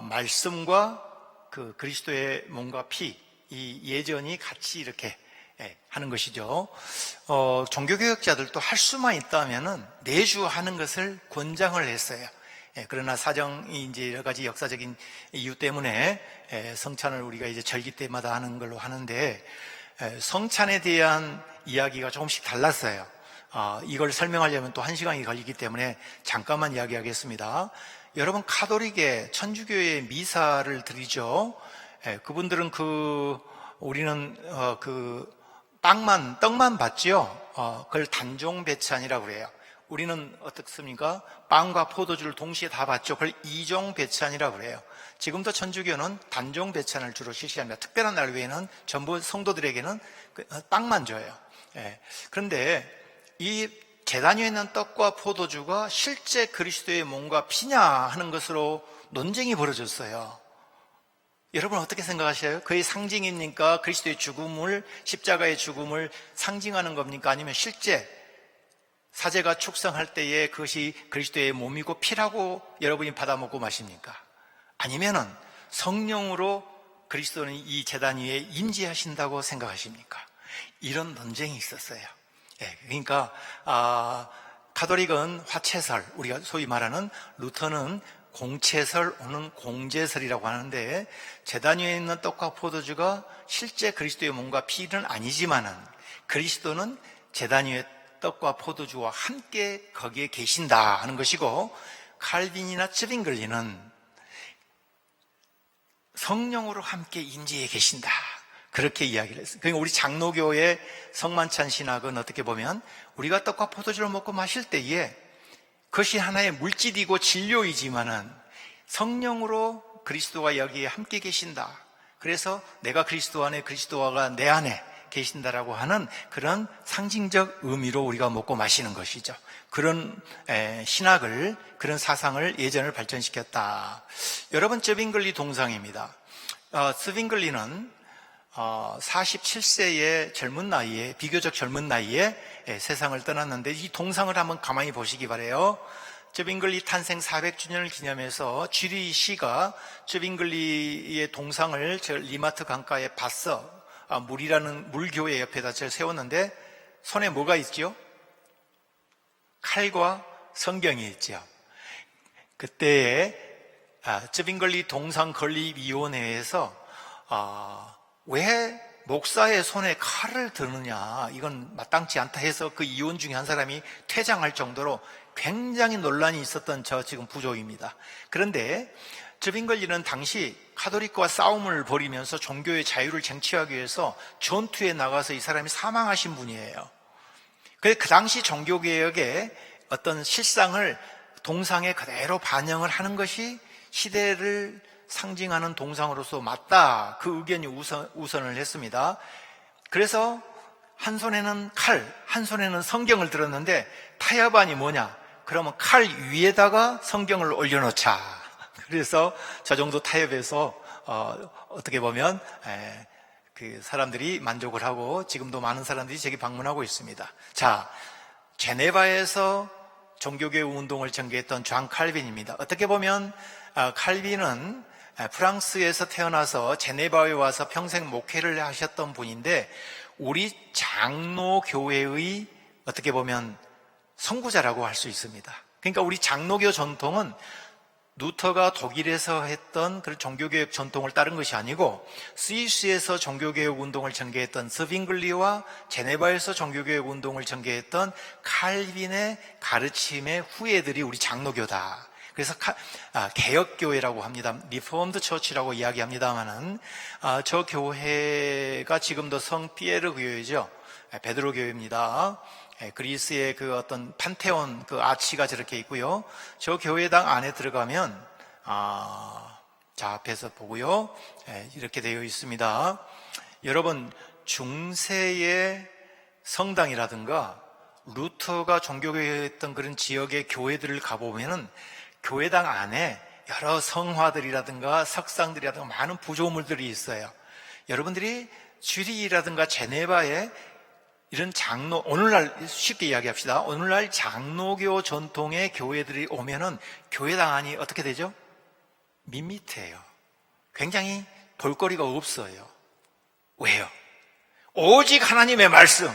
말씀과 그 그리스도의 몸과 피, 이 예전이 같이 이렇게 하는 것이죠. 종교개혁자들도 할 수만 있다면은 매주 하는 것을 권장을 했어요. 그러나 사정이 이제 여러 가지 역사적인 이유 때문에 성찬을 우리가 이제 절기 때마다 하는 걸로 하는데, 성찬에 대한 이야기가 조금씩 달랐어요. 이걸 설명하려면 또 1시간이 걸리기 때문에 잠깐만 이야기하겠습니다. 여러분, 가톨릭의 천주교의 미사를 드리죠. 그분들은 우리는 떡만 받죠. 그걸 단종배찬이라고 그래요. 우리는 어떻습니까? 빵과 포도주를 동시에 다 받죠. 그걸 이종배찬이라고 그래요. 지금도 천주교는 단종배찬을 주로 실시합니다. 특별한 날 외에는 전부 성도들에게는 빵만 줘요. 그런데 이 제단 위에 있는 떡과 포도주가 실제 그리스도의 몸과 피냐 하는 것으로 논쟁이 벌어졌어요. 여러분 어떻게 생각하셔요? 그의 상징입니까? 그리스도의 죽음을, 십자가의 죽음을 상징하는 겁니까? 아니면 실제 사제가 축성할 때에 그것이 그리스도의 몸이고 피라고 여러분이 받아먹고 마십니까? 아니면은 성령으로 그리스도는 이 제단 위에 임재하신다고 생각하십니까? 이런 논쟁이 있었어요. 그러니까 가톨릭은 화채설, 우리가 소위 말하는, 루터는 공채설 오는 공제설이라고 하는데, 제단 위에 있는 떡과 포도주가 실제 그리스도의 몸과 피는 아니지만은 그리스도는 제단 위에 떡과 포도주와 함께 거기에 계신다 하는 것이고, 칼빈이나 쯔빙글리는 성령으로 함께 임재해 계신다, 그렇게 이야기를 했어요. 그러니까 우리 장로교의 성만찬 신학은 어떻게 보면 우리가 떡과 포도주를 먹고 마실 때에 그것이 하나의 물질이고 진료이지만은 성령으로 그리스도가 여기에 함께 계신다, 그래서 내가 그리스도 안에, 그리스도가 내 안에 계신다라고 하는 그런 상징적 의미로 우리가 먹고 마시는 것이죠. 그런 신학을, 그런 사상을 예전을 발전시켰다. 여러분, 쯔빙글리 동상입니다. 쯔빙글리는 47세의 젊은 나이에, 비교적 젊은 나이에 세상을 떠났는데, 이 동상을 한번 가만히 보시기 바래요. 쯔빙글리 탄생 400주년을 기념해서 쥐리시가 쯔빙글리의 동상을 저 리마트 강가에 봤어. 물이라는 물교회 옆에다 저 세웠는데 손에 뭐가 있죠? 칼과 성경이 있죠. 그때에 쯔빙글리 동상 건립위원회에서 왜 목사의 손에 칼을 드느냐, 이건 마땅치 않다 해서 그 위원 중에 한 사람이 퇴장할 정도로 굉장히 논란이 있었던 저 지금 부족입니다. 그런데 쯔빙글리는 당시 가톨릭과 싸움을 벌이면서 종교의 자유를 쟁취하기 위해서 전투에 나가서 이 사람이 사망하신 분이에요. 그래서 그 당시 종교개혁의 어떤 실상을 동상에 그대로 반영을 하는 것이 시대를 상징하는 동상으로서 맞다, 그 의견이 우선을 했습니다. 그래서 한 손에는 칼, 한 손에는 성경을 들었는데 타협안이 뭐냐? 그러면 칼 위에다가 성경을 올려놓자. 그래서 저 정도 타협해서 어떻게 보면 그 사람들이 만족을 하고 지금도 많은 사람들이 저기 방문하고 있습니다. 자, 제네바에서 종교개혁 운동을 전개했던 존 칼빈입니다. 어떻게 보면 칼빈은 프랑스에서 태어나서 제네바에 와서 평생 목회를 하셨던 분인데, 우리 장로교회의 어떻게 보면 선구자라고 할 수 있습니다. 그러니까 우리 장로교 전통은 루터가 독일에서 했던 그런 종교개혁 전통을 따른 것이 아니고, 스위스에서 종교개혁 운동을 전개했던 쯔빙글리와 제네바에서 종교개혁 운동을 전개했던 칼빈의 가르침의 후예들이 우리 장로교다. 그래서 개혁교회라고 합니다. 리포엄드 처치라고 이야기합니다만은 저 교회가 지금도 성 피에르 교회죠. 베드로 교회입니다. 그리스의 그 어떤 판테온 그 아치가 저렇게 있고요. 저 교회당 안에 들어가면 자, 앞에서 보고요. 이렇게 되어 있습니다. 여러분, 중세의 성당이라든가 루터가 종교개혁했던 그런 지역의 교회들을 가보면은 교회당 안에 여러 성화들이라든가 석상들이라든가 많은 부조물들이 있어요. 여러분들이 쥐리히라든가 제네바에 이런 장로, 오늘날 쉽게 이야기합시다. 오늘날 장로교 전통의 교회들이 오면은 교회당 안이 어떻게 되죠? 밋밋해요. 굉장히 볼거리가 없어요. 왜요? 오직 하나님의 말씀.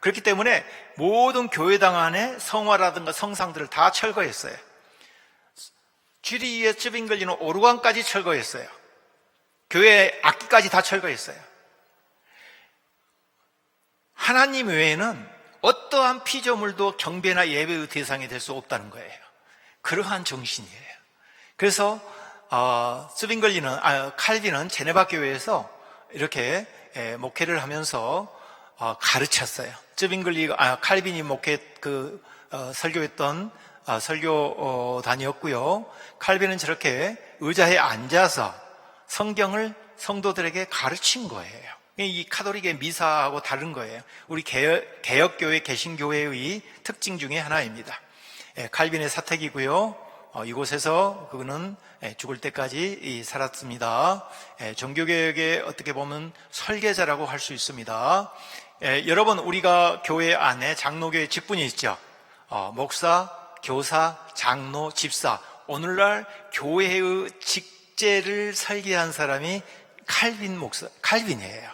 그렇기 때문에 모든 교회당 안에 성화라든가 성상들을 다 철거했어요. 쥐리히의 쯔빙글리는 오르간까지 철거했어요. 교회 악기까지 다 철거했어요. 하나님 외에는 어떠한 피조물도 경배나 예배의 대상이 될 수 없다는 거예요. 그러한 정신이에요. 그래서 쯔빙글리는 칼빈은 제네바 교회에서 이렇게 목회를 하면서 가르쳤어요. 칼빈이 설교했던 설교단이었고요. 칼빈은 저렇게 의자에 앉아서 성경을 성도들에게 가르친 거예요. 이 카톨릭의 미사하고 다른 거예요. 우리 개혁교회, 개신교회의 특징 중에 하나입니다. 칼빈의 사택이고요. 이곳에서 그는 죽을 때까지 살았습니다. 종교개혁의 어떻게 보면 설계자라고 할 수 있습니다. 여러분, 우리가 교회 안에 장로교회 직분이 있죠. 목사, 교사, 장로, 집사. 오늘날 교회의 직제를 설계한 사람이 칼빈이에요.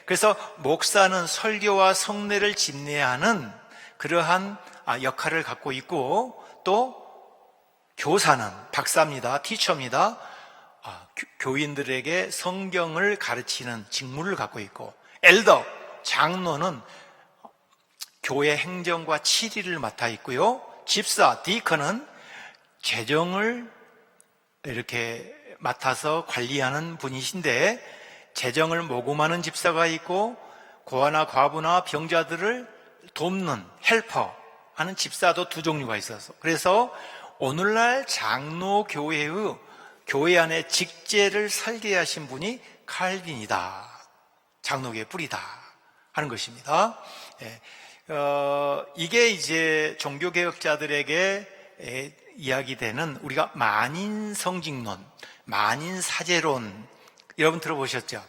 그래서 목사는 설교와 성례를 집례하는 그러한 역할을 갖고 있고, 또 교사는 박사입니다. 티처입니다. 교인들에게 성경을 가르치는 직무를 갖고 있고, 엘더, 장로는 교회 행정과 치리를 맡아 있고요. 집사, 디커는 재정을 이렇게 맡아서 관리하는 분이신데, 재정을 모금하는 집사가 있고, 고아나 과부나 병자들을 돕는 헬퍼 하는 집사도 두 종류가 있어서, 그래서 오늘날 장로교회의 교회 안에 직제를 설계하신 분이 칼빈이다, 장로교의 뿌리다 하는 것입니다. 이게 이제 종교개혁자들에게 이야기되는, 우리가 만인성직론, 만인사제론, 여러분 들어보셨죠?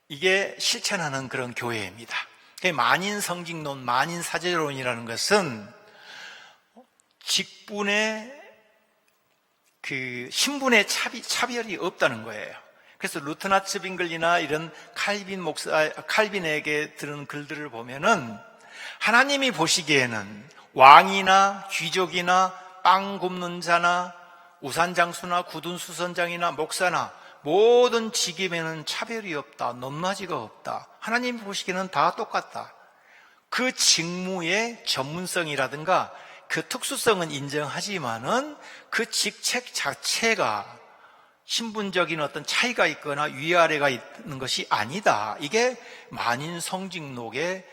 이게 실천하는 그런 교회입니다. 만인성직론, 만인사제론이라는 것은 직분의 신분의 차별이 없다는 거예요. 그래서 루트나츠 빙글리나 이런 칼빈에게 들은 글들을 보면은, 하나님이 보시기에는 왕이나 귀족이나 빵 굽는 자나 우산장수나 굳은 수선장이나 목사나 모든 직임에는 차별이 없다, 높낮이가 없다. 하나님이 보시기에는 다 똑같다. 그 직무의 전문성이라든가 그 특수성은 인정하지만은 그 직책 자체가 신분적인 어떤 차이가 있거나 위아래가 있는 것이 아니다. 이게 만인성직록의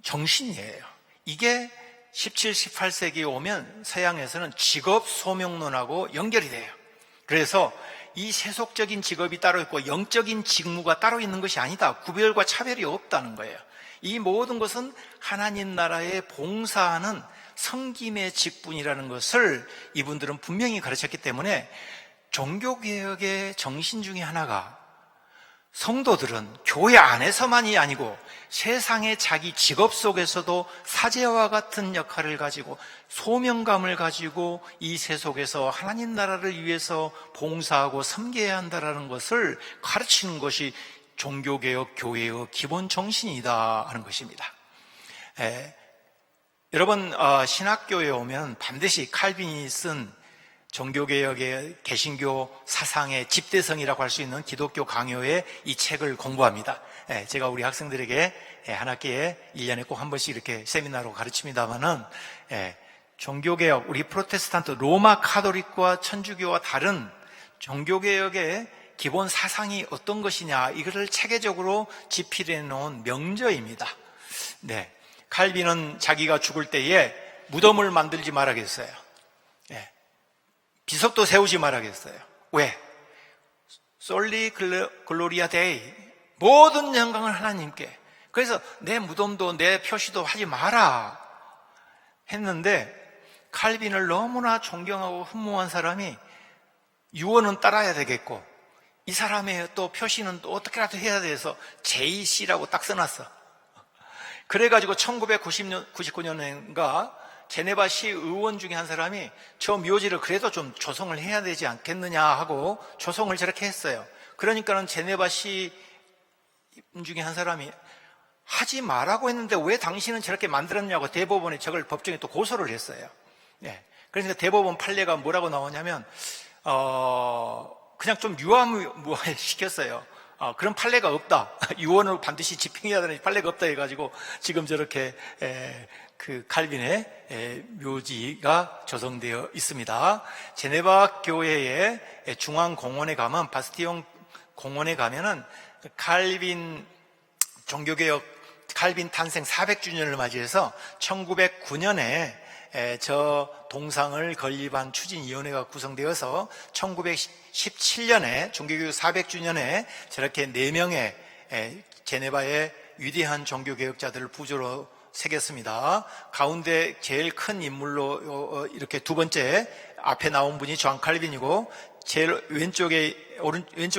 정신이에요. 이게 17, 18세기에 오면 서양에서는 직업 소명론하고 연결이 돼요. 그래서 이 세속적인 직업이 따로 있고 영적인 직무가 따로 있는 것이 아니다. 구별과 차별이 없다는 거예요. 이 모든 것은 하나님 나라에 봉사하는 섬김의 직분이라는 것을 이분들은 분명히 가르쳤기 때문에, 종교개혁의 정신 중에 하나가, 성도들은 교회 안에서만이 아니고 세상의 자기 직업 속에서도 사제와 같은 역할을 가지고 소명감을 가지고 이 세속에서 하나님 나라를 위해서 봉사하고 섬겨야 한다는 것을 가르치는 것이 종교개혁 교회의 기본 정신이다 하는 것입니다. 여러분, 신학교에 오면 반드시 칼빈이 쓴 종교개혁의 개신교 사상의 집대성이라고 할 수 있는 기독교 강요의 이 책을 공부합니다. 제가 우리 학생들에게 한 학기에 1년에 꼭 한 번씩 이렇게 세미나로 가르칩니다만은, 종교개혁, 우리 프로테스탄트 로마 카톨릭과 천주교와 다른 종교개혁의 기본 사상이 어떤 것이냐, 이거를 체계적으로 집필해 놓은 명저입니다. 칼빈은 자기가 죽을 때에 무덤을 만들지 말아겠어요. 비석도 세우지 말아겠어요. 왜? 솔리 글로리아 데이, 모든 영광을 하나님께. 그래서 내 무덤도 내 표시도 하지 마라 했는데, 칼빈을 너무나 존경하고 흠모한 사람이 유언은 따라야 되겠고, 이 사람의 또 표시는 또 어떻게라도 해야 돼서 JC라고 딱 써놨어. 그래가지고 1999년인가 제네바시 의원 중에 한 사람이 저 묘지를 그래도 좀 조성을 해야 되지 않겠느냐 하고 조성을 저렇게 했어요. 그러니까는 제네바시 중에 한 사람이 하지 말라고 했는데 왜 당신은 저렇게 만들었냐고 대법원에 저걸 법정에 또 고소를 했어요. 그러니까 대법원 판례가 뭐라고 나오냐면, 그냥 좀 유화무해 시켰어요. 그런 판례가 없다. 유언을 반드시 집행해야 되는 판례가 없다 해가지고 지금 저렇게 그 칼빈의 묘지가 조성되어 있습니다. 제네바 교회의 중앙 공원에 가면, 바스티온 공원에 가면은 칼빈 종교개혁, 칼빈 탄생 400주년을 맞이해서 1909년에 저 동상을 건립한 추진위원회가 구성되어서 1917년에 종교개혁 400주년에 저렇게 4명의 제네바의 위대한 종교개혁자들을 부조로 새겼습니다. 가운데 제일 큰 인물로 이렇게 두 번째 앞에 나온 분이 존 칼빈이고, 제일 왼쪽에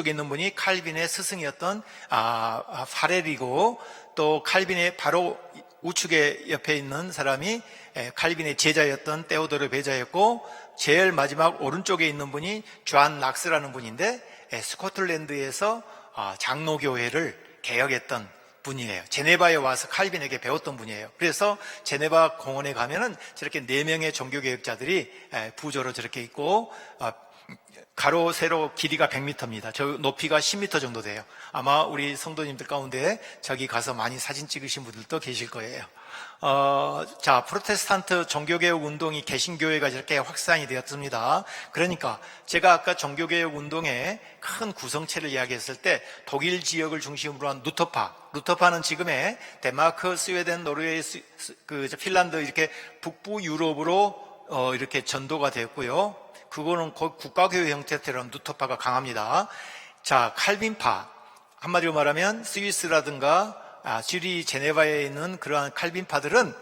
있는 분이 칼빈의 스승이었던 파렐이고, 또 칼빈의 바로 우측에 옆에 있는 사람이 칼빈의 제자였던 테오도르 베자였고, 제일 마지막 오른쪽에 있는 분이 존 락스라는 분인데 스코틀랜드에서 장로교회를 개혁했던 분이에요. 제네바에 와서 칼빈에게 배웠던 분이에요. 그래서 제네바 공원에 가면은 저렇게 4명의 종교개혁자들이 부조로 저렇게 있고, 가로 세로 길이가 100m입니다. 저 높이가 10m 정도 돼요. 아마 우리 성도님들 가운데 저기 가서 많이 사진 찍으신 분들도 계실 거예요. 자, 프로테스탄트 종교개혁 운동이 개신교회가 이렇게 확산이 되었습니다. 그러니까 제가 아까 종교개혁 운동의 큰 구성체를 이야기했을 때 독일 지역을 중심으로 한 루터파는 지금의 덴마크, 스웨덴, 노르웨이, 핀란드 이렇게 북부 유럽으로 이렇게 전도가 되었고요. 그거는 국가교회 형태처럼 루터파가 강합니다. 자, 칼빈파, 한마디로 말하면 스위스라든가 쥐리, 제네바에 있는 그러한 칼빈파들은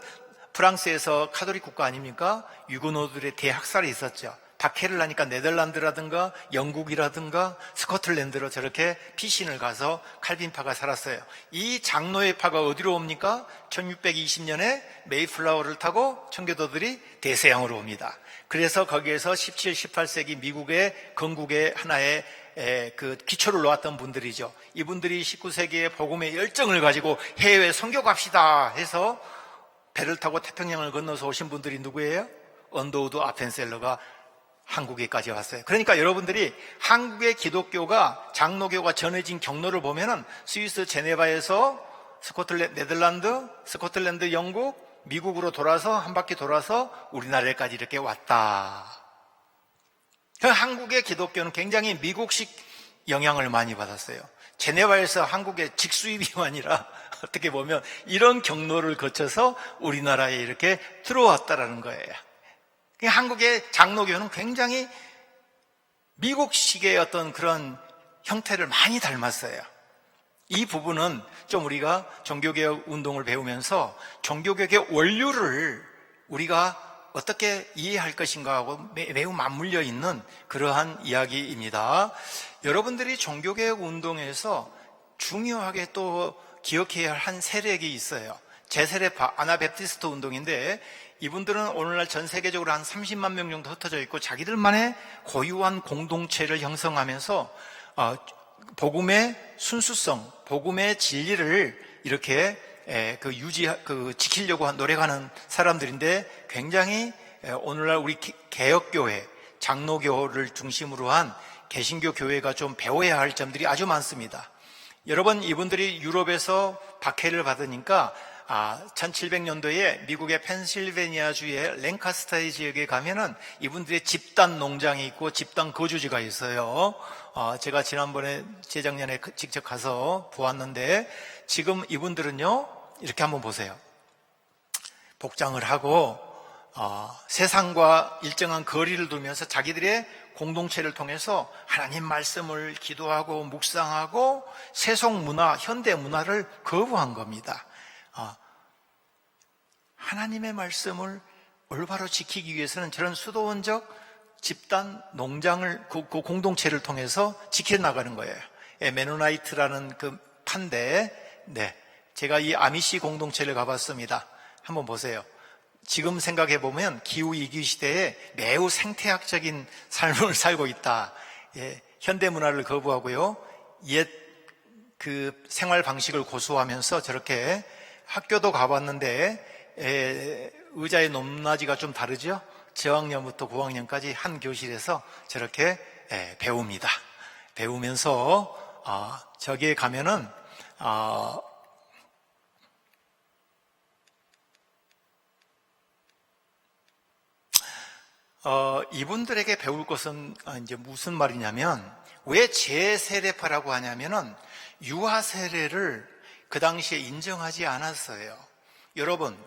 프랑스에서 카톨릭 국가 아닙니까? 유고노들의 대학살이 있었죠. 박해를 하니까 네덜란드라든가 영국이라든가 스코틀랜드로 저렇게 피신을 가서 칼빈파가 살았어요. 이 장로의 파가 어디로 옵니까? 1620년에 메이플라워를 타고 청교도들이 대서양으로 옵니다. 그래서 거기에서 17, 18세기 미국의 건국의 하나의 그 기초를 놓았던 분들이죠. 이분들이 19세기에 복음의 열정을 가지고 해외 선교 갑시다 해서 배를 타고 태평양을 건너서 오신 분들이 누구예요? 언더우드 아펜셀러가 한국에까지 왔어요. 그러니까 여러분들이 한국의 기독교가, 장로교가 전해진 경로를 보면은 스위스 제네바에서 네덜란드, 스코틀랜드, 영국, 미국으로 돌아서 한 바퀴 돌아서 우리나라에까지 이렇게 왔다. 한국의 기독교는 굉장히 미국식 영향을 많이 받았어요. 제네바에서 한국의 직수입이 아니라 어떻게 보면 이런 경로를 거쳐서 우리나라에 이렇게 들어왔다라는 거예요. 한국의 장로교는 굉장히 미국식의 어떤 그런 형태를 많이 닮았어요. 이 부분은 좀 우리가 종교개혁 운동을 배우면서 종교개혁의 원류를 우리가 어떻게 이해할 것인가 하고 매우 맞물려 있는 그러한 이야기입니다. 여러분들이 종교개혁 운동에서 중요하게 또 기억해야 할 한 세력이 있어요. 제세례파, 아나베프티스트 운동인데, 이분들은 오늘날 전 세계적으로 한 30만 명 정도 흩어져 있고 자기들만의 고유한 공동체를 형성하면서 복음의 순수성, 복음의 진리를 이렇게 지키려고 노력하는 사람들인데, 굉장히 오늘날 우리 개혁교회, 장로교를 중심으로 한 개신교 교회가 좀 배워야 할 점들이 아주 많습니다. 여러분, 이분들이 유럽에서 박해를 받으니까 1700년도에 미국의 펜실베니아주의 랭카스타이 지역에 가면은 이분들의 집단 농장이 있고 집단 거주지가 있어요. 제가 재작년에 직접 가서 보았는데, 지금 이분들은요, 이렇게 한번 보세요. 복장을 하고 세상과 일정한 거리를 두면서 자기들의 공동체를 통해서 하나님 말씀을 기도하고 묵상하고 세속 문화, 현대 문화를 거부한 겁니다. 하나님의 말씀을 올바로 지키기 위해서는 저런 수도원적 집단 농장을, 그 공동체를 통해서 지켜나가는 거예요. 메노나이트라는 그 판대, 제가 이 아미시 공동체를 가봤습니다. 한번 보세요. 지금 생각해 보면 기후위기 시대에 매우 생태학적인 삶을 살고 있다. 현대 문화를 거부하고요, 옛 그 생활 방식을 고수하면서 저렇게 학교도 가봤는데 의자의 높낮이가 좀 다르죠. 저학년부터 9학년까지 한 교실에서 저렇게 배웁니다. 배우면서 저기에 가면은 이분들에게 배울 것은 이제 무슨 말이냐면, 왜 제세례파라고 하냐면은 유아 세례를 그 당시에 인정하지 않았어요. 여러분,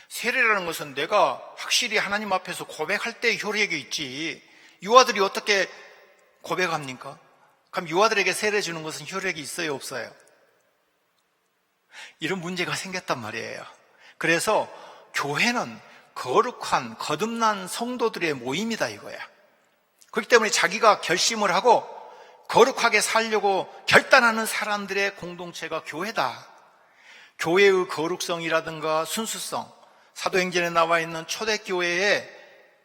세례라는 것은 내가 확실히 하나님 앞에서 고백할 때 효력이 있지, 유아들이 어떻게 고백합니까? 그럼 유아들에게 세례 주는 것은 효력이 있어요, 없어요? 이런 문제가 생겼단 말이에요. 그래서 교회는 거룩한 거듭난 성도들의 모임이다 이거야. 그렇기 때문에 자기가 결심을 하고 거룩하게 살려고 결단하는 사람들의 공동체가 교회다. 교회의 거룩성이라든가 순수성, 사도행전에 나와 있는 초대교회의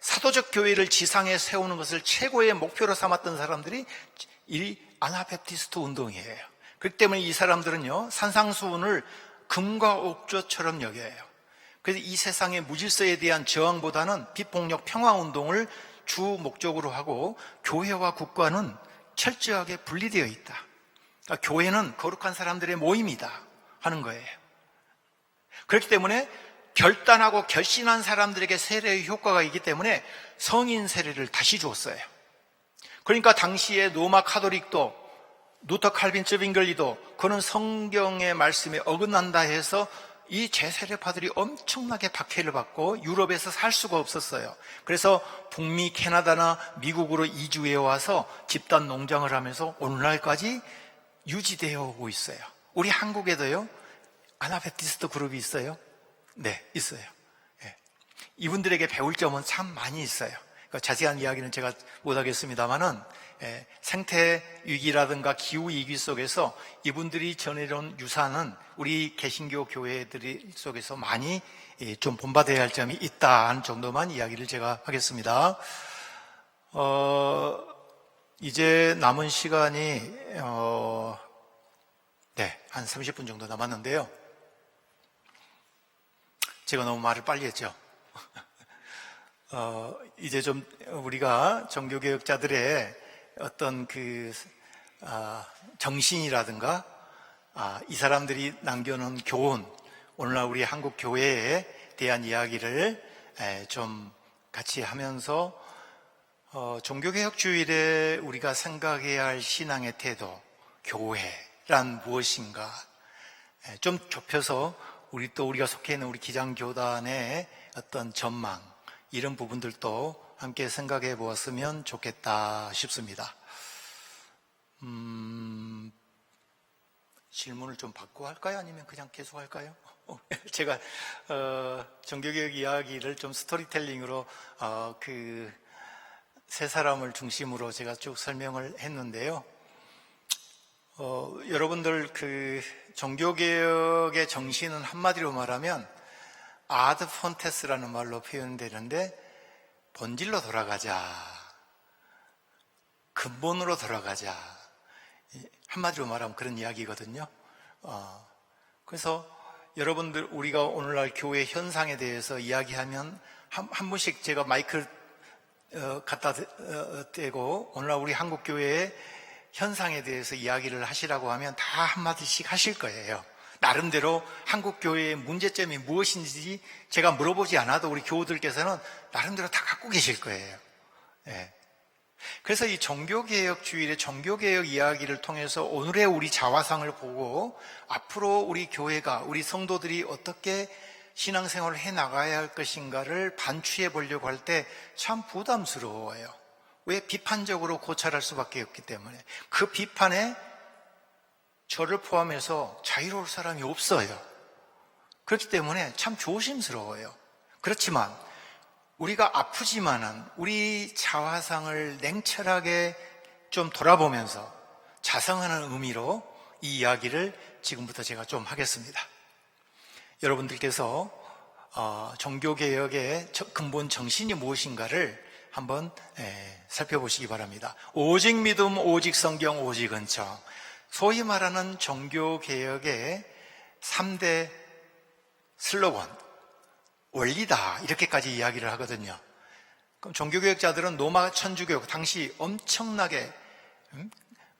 사도적 교회를 지상에 세우는 것을 최고의 목표로 삼았던 사람들이 이 아나베프티스트 운동이에요. 그렇기 때문에 이 사람들은요, 산상수훈을 금과 옥조처럼 여겨요. 그래서 이 세상의 무질서에 대한 저항보다는 비폭력 평화운동을 주 목적으로 하고 교회와 국가는 철저하게 분리되어 있다. 그러니까 교회는 거룩한 사람들의 모임이다 하는 거예요. 그렇기 때문에 결단하고 결신한 사람들에게 세례의 효과가 있기 때문에 성인 세례를 다시 주었어요. 그러니까 당시에 로마 카톨릭도 루터 칼빈 쯔빙글리도 그는 성경의 말씀에 어긋난다 해서 이 재세례파들이 엄청나게 박해를 받고 유럽에서 살 수가 없었어요. 그래서 북미 캐나다나 미국으로 이주해 와서 집단 농장을 하면서 오늘날까지 유지되어 오고 있어요. 우리 한국에도요, 아나베프티스트 그룹이 있어요. 네, 있어요. 네. 이분들에게 배울 점은 참 많이 있어요. 그러니까 자세한 이야기는 제가 못하겠습니다만은, 생태 위기라든가 기후 위기 속에서 이분들이 전해온 유산은 우리 개신교 교회들 속에서 많이 좀 본받아야 할 점이 있다 하는 정도만 이야기를 제가 하겠습니다. 이제 남은 시간이 한 30분 정도 남았는데요. 제가 너무 말을 빨리 했죠. 이제 좀 우리가 종교개혁자들의 어떤 정신이라든가, 이 사람들이 남겨놓은 교훈, 오늘날 우리 한국 교회에 대한 이야기를 좀 같이 하면서, 종교개혁주일에 우리가 생각해야 할 신앙의 태도, 교회란 무엇인가, 좀 좁혀서 우리가 속해 있는 우리 기장교단의 어떤 전망, 이런 부분들도 함께 생각해 보았으면 좋겠다 싶습니다. 질문을 좀 받고 할까요? 아니면 그냥 계속 할까요? 제가 종교개혁 이야기를 좀 스토리텔링으로 세 사람을 중심으로 제가 쭉 설명을 했는데요. 여러분들 종교개혁의 정신은 한마디로 말하면 아드 폰테스라는 말로 표현되는데, 본질로 돌아가자, 근본으로 돌아가자, 한마디로 말하면 그런 이야기거든요. 그래서 여러분들, 우리가 오늘날 교회 현상에 대해서 이야기하면 한 분씩 제가 마이크를 갖다 대고 오늘날 우리 한국 교회의 현상에 대해서 이야기를 하시라고 하면 다 한마디씩 하실 거예요. 나름대로 한국 교회의 문제점이 무엇인지 제가 물어보지 않아도 우리 교우들께서는 나름대로 다 갖고 계실 거예요. 네. 그래서 이 종교개혁주일의 종교개혁 이야기를 통해서 오늘의 우리 자화상을 보고 앞으로 우리 교회가, 우리 성도들이 어떻게 신앙생활을 해나가야 할 것인가를 반추해 보려고 할 때 참 부담스러워요. 왜? 비판적으로 고찰할 수밖에 없기 때문에. 그 비판에 저를 포함해서 자유로울 사람이 없어요. 그렇기 때문에 참 조심스러워요. 그렇지만 우리가 아프지만은 우리 자화상을 냉철하게 좀 돌아보면서 자성하는 의미로 이 이야기를 지금부터 제가 좀 하겠습니다. 여러분들께서 종교개혁의 근본 정신이 무엇인가를 한번 살펴보시기 바랍니다. 오직 믿음, 오직 성경, 오직 은총. 소위 말하는 종교개혁의 3대 슬로건, 원리다, 이렇게까지 이야기를 하거든요. 그럼 종교개혁자들은 로마 천주교육, 당시 엄청나게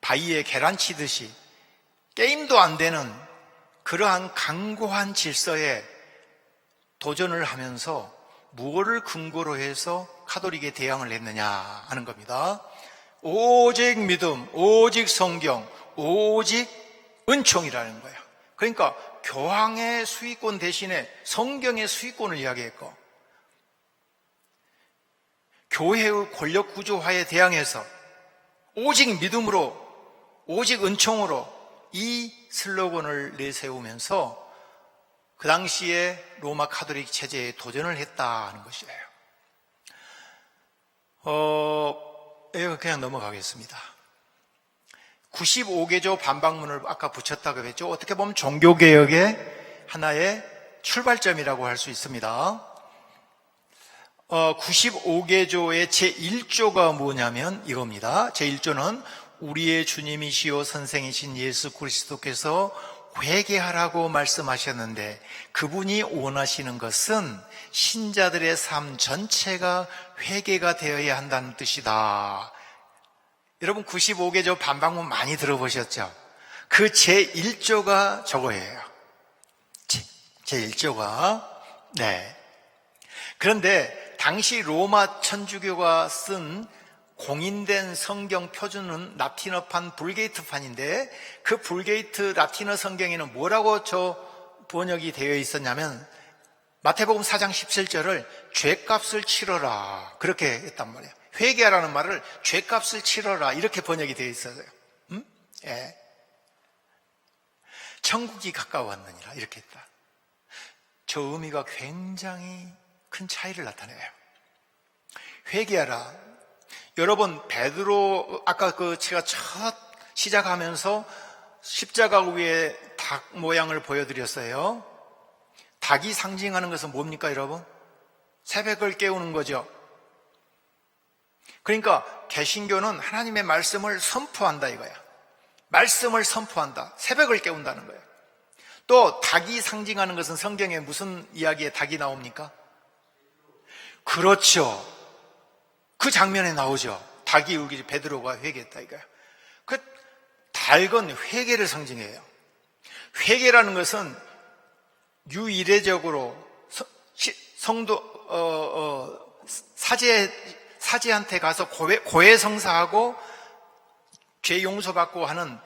바위에 계란 치듯이 게임도 안 되는 그러한 강고한 질서에 도전을 하면서 무엇을 근거로 해서 카톨릭에 대항을 했느냐 하는 겁니다. 오직 믿음, 오직 성경, 오직 은총이라는 거예요. 그러니까 교황의 수익권 대신에 성경의 수익권을 이야기했고, 교회의 권력 구조화에 대항해서 오직 믿음으로, 오직 은총으로 이 슬로건을 내세우면서 그 당시에 로마 가톨릭 체제에 도전을 했다는 것이에요. 이거 그냥 넘어가겠습니다. 95개조 반박문을 아까 붙였다고 했죠. 어떻게 보면 종교개혁의 하나의 출발점이라고 할 수 있습니다. 95개조의 제1조가 뭐냐면 이겁니다. 제1조는 우리의 주님이시요 선생이신 예수 그리스도께서 회개하라고 말씀하셨는데 그분이 원하시는 것은 신자들의 삶 전체가 회개가 되어야 한다는 뜻이다. 여러분 95개조 반박문 많이 들어보셨죠? 그 제1조가 저거예요. 제1조가. 네. 그런데 당시 로마 천주교가 쓴 공인된 성경 표준은 라틴어판 불게이트판인데 그 불게이트 라틴어 성경에는 뭐라고 번역이 되어 있었냐면 마태복음 4장 17절을 죄값을 치러라 그렇게 했단 말이에요. 회개하라는 말을 죄값을 치러라 이렇게 번역이 되어 있어요. 예. 천국이 가까웠느니라 이렇게 했다. 저 의미가 굉장히 큰 차이를 나타내요. 회개하라. 여러분 베드로 아까 제가 첫 시작하면서 십자가 위에 닭 모양을 보여드렸어요. 닭이 상징하는 것은 뭡니까 여러분? 새벽을 깨우는 거죠. 그러니까 개신교는 하나님의 말씀을 선포한다 이거야. 말씀을 선포한다. 새벽을 깨운다는 거예요. 또 닭이 상징하는 것은 성경에 무슨 이야기에 닭이 나옵니까? 그렇죠. 그 장면에 나오죠. 닭이 우기 베드로가 회개했다 이거야. 그 닭은 회개를 상징해요. 회개라는 것은 유이례적으로 성도 사제한테 가서 고해성사하고 죄 용서받고 하는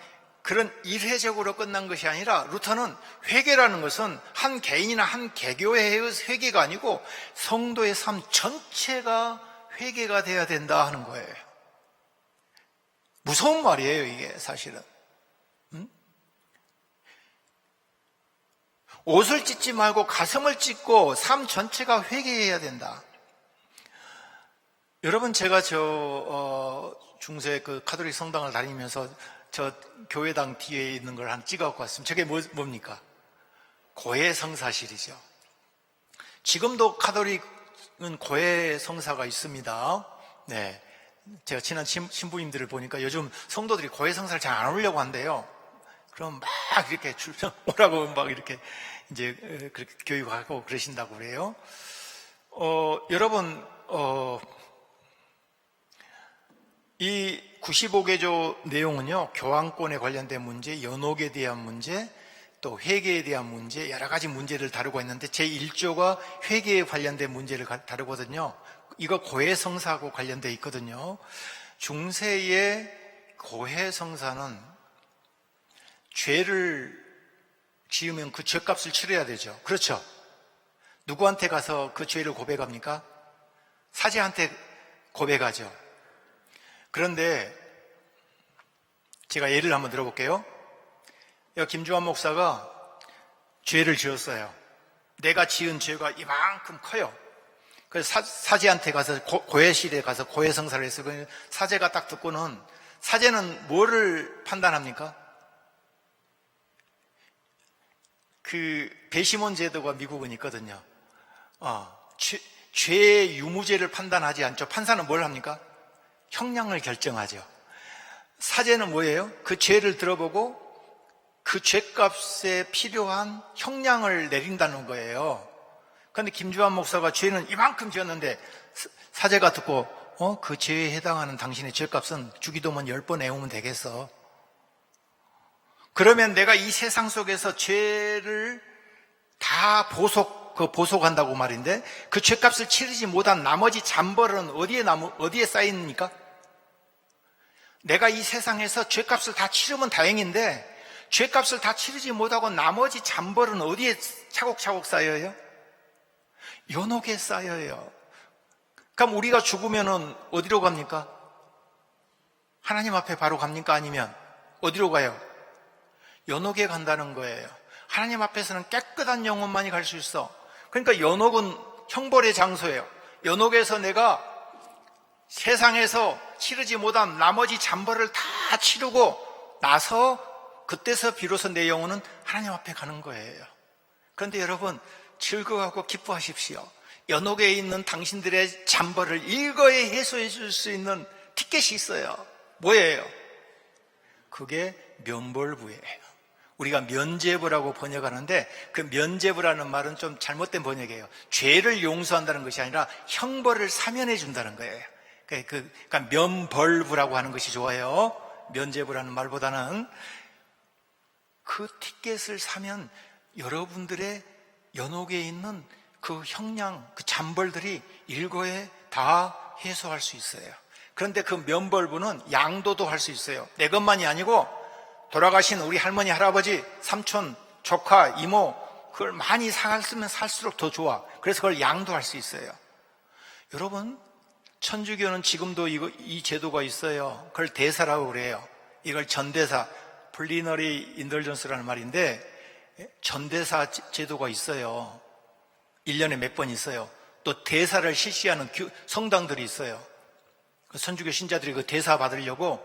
그런 일회적으로 끝난 것이 아니라 루터는 회개라는 것은 한 개인이나 한 개교회의 회개가 아니고 성도의 삶 전체가 회개가 돼야 된다 하는 거예요. 무서운 말이에요 이게 사실은. 옷을 찢지 말고 가슴을 찢고 삶 전체가 회개해야 된다. 여러분 제가 중세 그 가톨릭 성당을 다니면서 저 교회당 뒤에 있는 걸 한 찍어갖고 왔습니다. 저게 뭡니까? 고해성사실이죠. 지금도 가톨릭은 고해성사가 있습니다. 네, 제가 친한 신부님들을 보니까 요즘 성도들이 고해성사를 잘 안 하려고 한대요. 그럼 막 이렇게 오라고 막 이렇게 이제 그렇게 교육하고 그러신다고 그래요. 여러분 이 95개조 내용은요, 교황권에 관련된 문제, 연옥에 대한 문제, 또 회개에 대한 문제, 여러 가지 문제를 다루고 있는데 제1조가 회개에 관련된 문제를 다루거든요. 이거 고해성사하고 관련되어 있거든요. 중세의 고해성사는 죄를 지으면 그 죄값을 치러야 되죠. 그렇죠? 누구한테 가서 그 죄를 고백합니까? 사제한테 고백하죠. 그런데 제가 예를 한번 들어볼게요. 김주환 목사가 죄를 지었어요. 내가 지은 죄가 이만큼 커요. 그래서 사제한테 가서 고해실에 가서 고해성사를 했어요. 사제가 딱 듣고는 사제는 뭐를 판단합니까? 그 배심원 제도가 미국은 있거든요. 죄의 유무죄를 판단하지 않죠. 판사는 뭘 합니까? 형량을 결정하죠. 사제는 뭐예요? 그 죄를 들어보고 그 죄값에 필요한 형량을 내린다는 거예요. 그런데 김주환 목사가 죄는 이만큼 지었는데 사제가 듣고 그 죄에 해당하는 당신의 죄값은 주기도문 10번 애우면 되겠어. 그러면 내가 이 세상 속에서 죄를 다 보속한다고 말인데 그 죄값을 치르지 못한 나머지 잔벌은 어디에 쌓입니까? 내가 이 세상에서 죄값을 다 치르면 다행인데 죄값을 다 치르지 못하고 나머지 잔벌은 어디에 차곡차곡 쌓여요? 연옥에 쌓여요. 그럼 우리가 죽으면은 어디로 갑니까? 하나님 앞에 바로 갑니까? 아니면 어디로 가요? 연옥에 간다는 거예요. 하나님 앞에서는 깨끗한 영혼만이 갈 수 있어. 그러니까 연옥은 형벌의 장소예요. 연옥에서 내가 세상에서 치르지 못한 나머지 잠벌을 다 치르고 나서 그때서 비로소 내 영혼은 하나님 앞에 가는 거예요. 그런데 여러분, 즐거워하고 기뻐하십시오. 연옥에 있는 당신들의 잠벌을 일거에 해소해 줄 수 있는 티켓이 있어요. 뭐예요? 그게 면벌부예요. 우리가 면죄부라고 번역하는데 그 면죄부라는 말은 좀 잘못된 번역이에요. 죄를 용서한다는 것이 아니라 형벌을 사면해 준다는 거예요. 그러니까 면벌부라고 하는 것이 좋아요. 면죄부라는 말보다는 그 티켓을 사면 여러분들의 연옥에 있는 그 형량, 그 잠벌들이 일거에 다 해소할 수 있어요. 그런데 그 면벌부는 양도도 할 수 있어요. 내 것만이 아니고 돌아가신 우리 할머니, 할아버지, 삼촌, 조카, 이모, 그걸 많이 살면 살수록 더 좋아. 그래서 그걸 양도할 수 있어요. 여러분, 천주교는 지금도 이 제도가 있어요. 그걸 대사라고 그래요. 이걸 전대사, 플리너리 인덜전스라는 말인데, 전대사 제도가 있어요. 1년에 몇 번 있어요. 또 대사를 실시하는 성당들이 있어요. 천주교 신자들이 그 대사 받으려고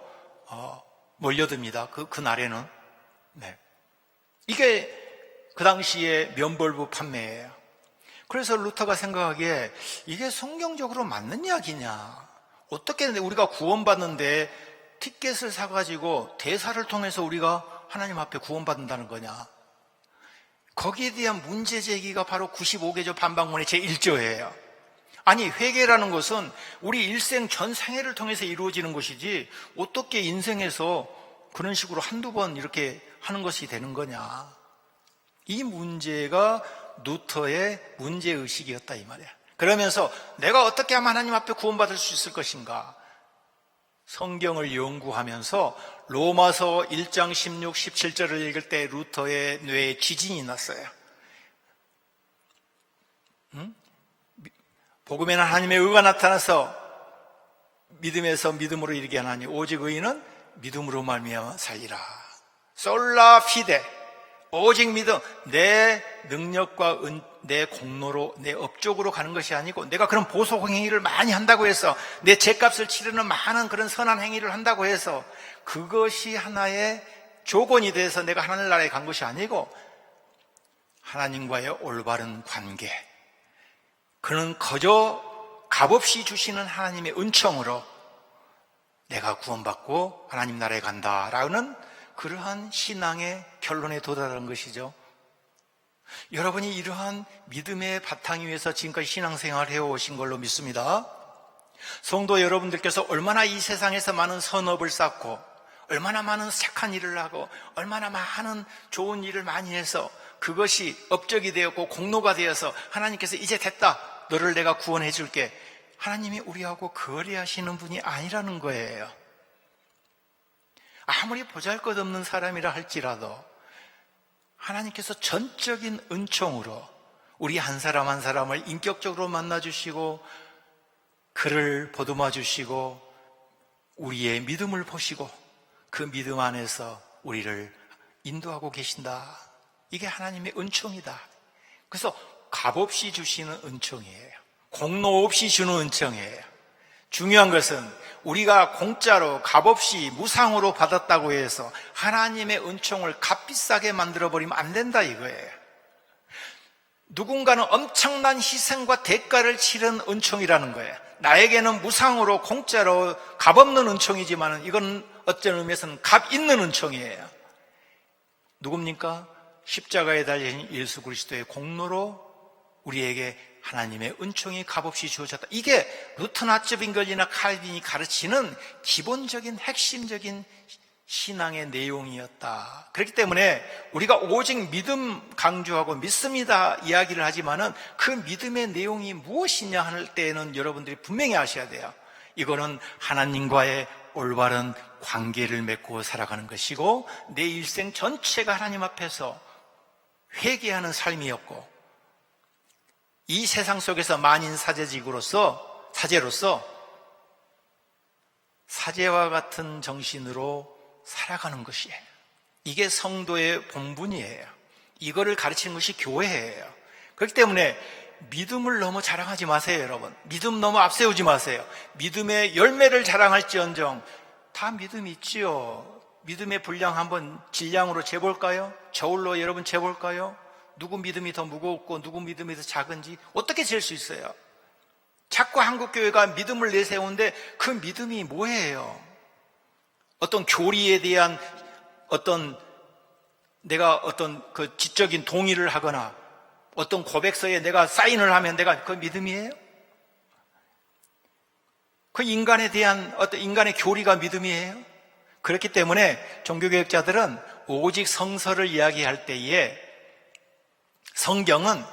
몰려듭니다. 그 날에는. 네. 이게 그 당시에 면벌부 판매예요. 그래서 루터가 생각하기에 이게 성경적으로 맞는 이야기냐? 어떻게 우리가 구원받는데 티켓을 사가지고 대사를 통해서 우리가 하나님 앞에 구원받는다는 거냐? 거기에 대한 문제 제기가 바로 95개조 반박문의 제1조예요. 아니, 회개라는 것은 우리 일생 전 생애를 통해서 이루어지는 것이지 어떻게 인생에서 그런 식으로 한두 번 이렇게 하는 것이 되는 거냐? 이 문제가 루터의 문제의식이었다 이 말이야. 그러면서 내가 어떻게 하면 하나님 앞에 구원받을 수 있을 것인가? 성경을 연구하면서 로마서 1장 16, 17절을 읽을 때 루터의 뇌에 지진이 났어요. 복음에는 하나님의 의가 나타나서 믿음에서 믿음으로 이르게 하나니 오직 의인은 믿음으로 말미암아 살리라. 솔라 피데, 오직 믿음. 내 능력과 내 공로로, 내 업적으로 가는 것이 아니고 내가 그런 보복 행위를 많이 한다고 해서 내 죄값을 치르는 많은 그런 선한 행위를 한다고 해서 그것이 하나의 조건이 돼서 내가 하늘나라에 간 것이 아니고 하나님과의 올바른 관계, 그는 거저 값없이 주시는 하나님의 은총으로 내가 구원받고 하나님 나라에 간다라는 그러한 신앙의 결론에 도달한 것이죠. 여러분이 이러한 믿음의 바탕 위에서 지금까지 신앙생활을 해오신 걸로 믿습니다. 성도 여러분들께서 얼마나 이 세상에서 많은 선업을 쌓고 얼마나 많은 착한 일을 하고 얼마나 많은 좋은 일을 많이 해서 그것이 업적이 되었고 공로가 되어서 하나님께서 이제 됐다, 너를 내가 구원해 줄게, 하나님이 우리하고 거래하시는 분이 아니라는 거예요. 아무리 보잘것없는 사람이라 할지라도 하나님께서 전적인 은총으로 우리 한 사람 한 사람을 인격적으로 만나주시고 그를 보듬어 주시고 우리의 믿음을 보시고 그 믿음 안에서 우리를 인도하고 계신다. 이게 하나님의 은총이다. 그래서 값없이 주시는 은총이에요. 공로 없이 주는 은총이에요. 중요한 것은 우리가 공짜로 값없이 무상으로 받았다고 해서 하나님의 은총을 값비싸게 만들어버리면 안 된다 이거예요. 누군가는 엄청난 희생과 대가를 치른 은총이라는 거예요. 나에게는 무상으로 공짜로 값없는 은총이지만 이건 어떤 의미에서는 값 있는 은총이에요. 누굽니까? 십자가에 달린 예수 그리스도의 공로로 우리에게 하나님의 은총이 값없이 주어졌다. 이게 루터나 쯔빙글리나 칼빈이 가르치는 기본적인 핵심적인 신앙의 내용이었다. 그렇기 때문에 우리가 오직 믿음 강조하고 믿습니다 이야기를 하지만은 그 믿음의 내용이 무엇이냐 할 때에는 여러분들이 분명히 아셔야 돼요. 이거는 하나님과의 올바른 관계를 맺고 살아가는 것이고 내 일생 전체가 하나님 앞에서 회개하는 삶이었고 이 세상 속에서 만인 사제로서 사제와 같은 정신으로 살아가는 것이에요. 이게 성도의 본분이에요. 이거를 가르치는 것이 교회예요. 그렇기 때문에 믿음을 너무 자랑하지 마세요, 여러분. 믿음 너무 앞세우지 마세요. 믿음의 열매를 자랑할지언정 다 믿음이 있지요. 믿음의 분량 한번 질량으로 재볼까요? 저울로 여러분 재볼까요? 누구 믿음이 더 무겁고 누구 믿음이 더 작은지 어떻게 잴 수 있어요? 자꾸 한국교회가 믿음을 내세우는데 그 믿음이 뭐예요? 어떤 교리에 대한 내가 그 지적인 동의를 하거나 어떤 고백서에 내가 사인을 하면 내가 그 믿음이에요? 그 인간에 대한 어떤 인간의 교리가 믿음이에요? 그렇기 때문에 종교개혁자들은 오직 성서를 이야기할 때에 성경은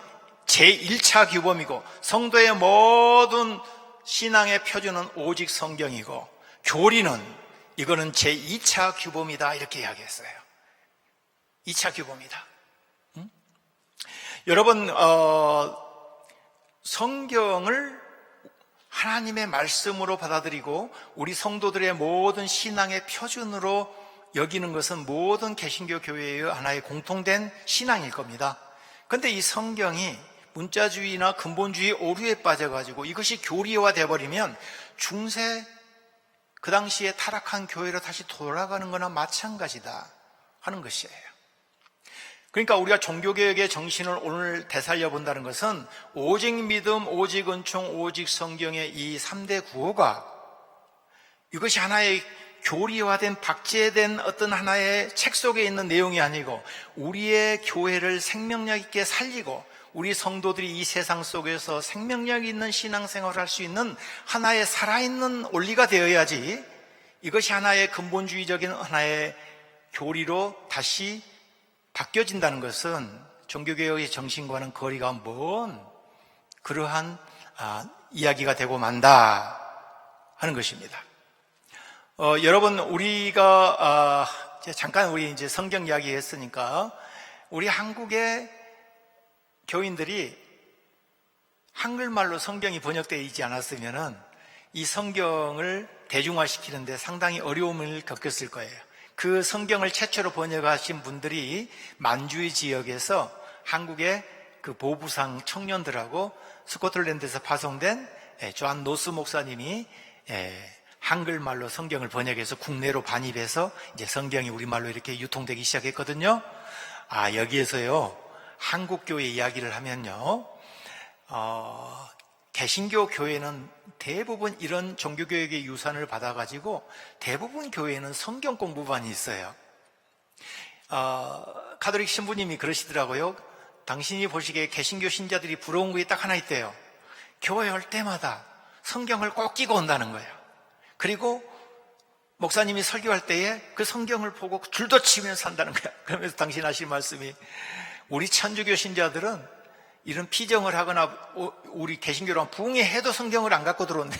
제1차 규범이고 성도의 모든 신앙의 표준은 오직 성경이고 교리는 이거는 제2차 규범이다 이렇게 이야기했어요. 2차 규범이다. 여러분 성경을 하나님의 말씀으로 받아들이고 우리 성도들의 모든 신앙의 표준으로 여기는 것은 모든 개신교 교회의 하나의 공통된 신앙일 겁니다. 그런데 이 성경이 문자주의나 근본주의 오류에 빠져가지고 이것이 교리화 돼버리면 중세 그 당시에 타락한 교회로 다시 돌아가는 거나 마찬가지다 하는 것이에요. 그러니까 우리가 종교개혁의 정신을 오늘 되살려 본다는 것은 오직 믿음, 오직 은총, 오직 성경의 이 3대 구호가 이것이 하나의 교리화된 박제된 어떤 하나의 책 속에 있는 내용이 아니고 우리의 교회를 생명력 있게 살리고 우리 성도들이 이 세상 속에서 생명력 있는 신앙생활을 할 수 있는 하나의 살아있는 원리가 되어야지 이것이 하나의 근본주의적인 하나의 교리로 다시 바뀌어진다는 것은 종교개혁의 정신과는 거리가 먼 그러한 이야기가 되고 만다 하는 것입니다. 여러분 우리가 잠깐 우리 이제 성경 이야기 했으니까 우리 한국의 교인들이 한글말로 성경이 번역되어 있지 않았으면은 이 성경을 대중화시키는데 상당히 어려움을 겪었을 거예요. 그 성경을 최초로 번역하신 분들이 만주의 지역에서 한국의 그 보부상 청년들하고 스코틀랜드에서 파송된 조한 노스 목사님이 한글말로 성경을 번역해서 국내로 반입해서 이제 성경이 우리말로 이렇게 유통되기 시작했거든요. 여기에서요 한국교회 이야기를 하면요 개신교 교회는 대부분 이런 종교교육의 유산을 받아가지고 대부분 교회에는 성경 공부반이 있어요. 가톨릭 신부님이 그러시더라고요. 당신이 보시기에 개신교 신자들이 부러운 게 딱 하나 있대요. 교회 올 때마다 성경을 꼭 끼고 온다는 거예요. 그리고 목사님이 설교할 때에 그 성경을 보고 줄도 치면서 한다는 거예요. 그러면서 당신 하신 말씀이 우리 천주교 신자들은 이런 피정을 하거나 우리 개신교랑 부흥회해도 성경을 안 갖고 들어온대.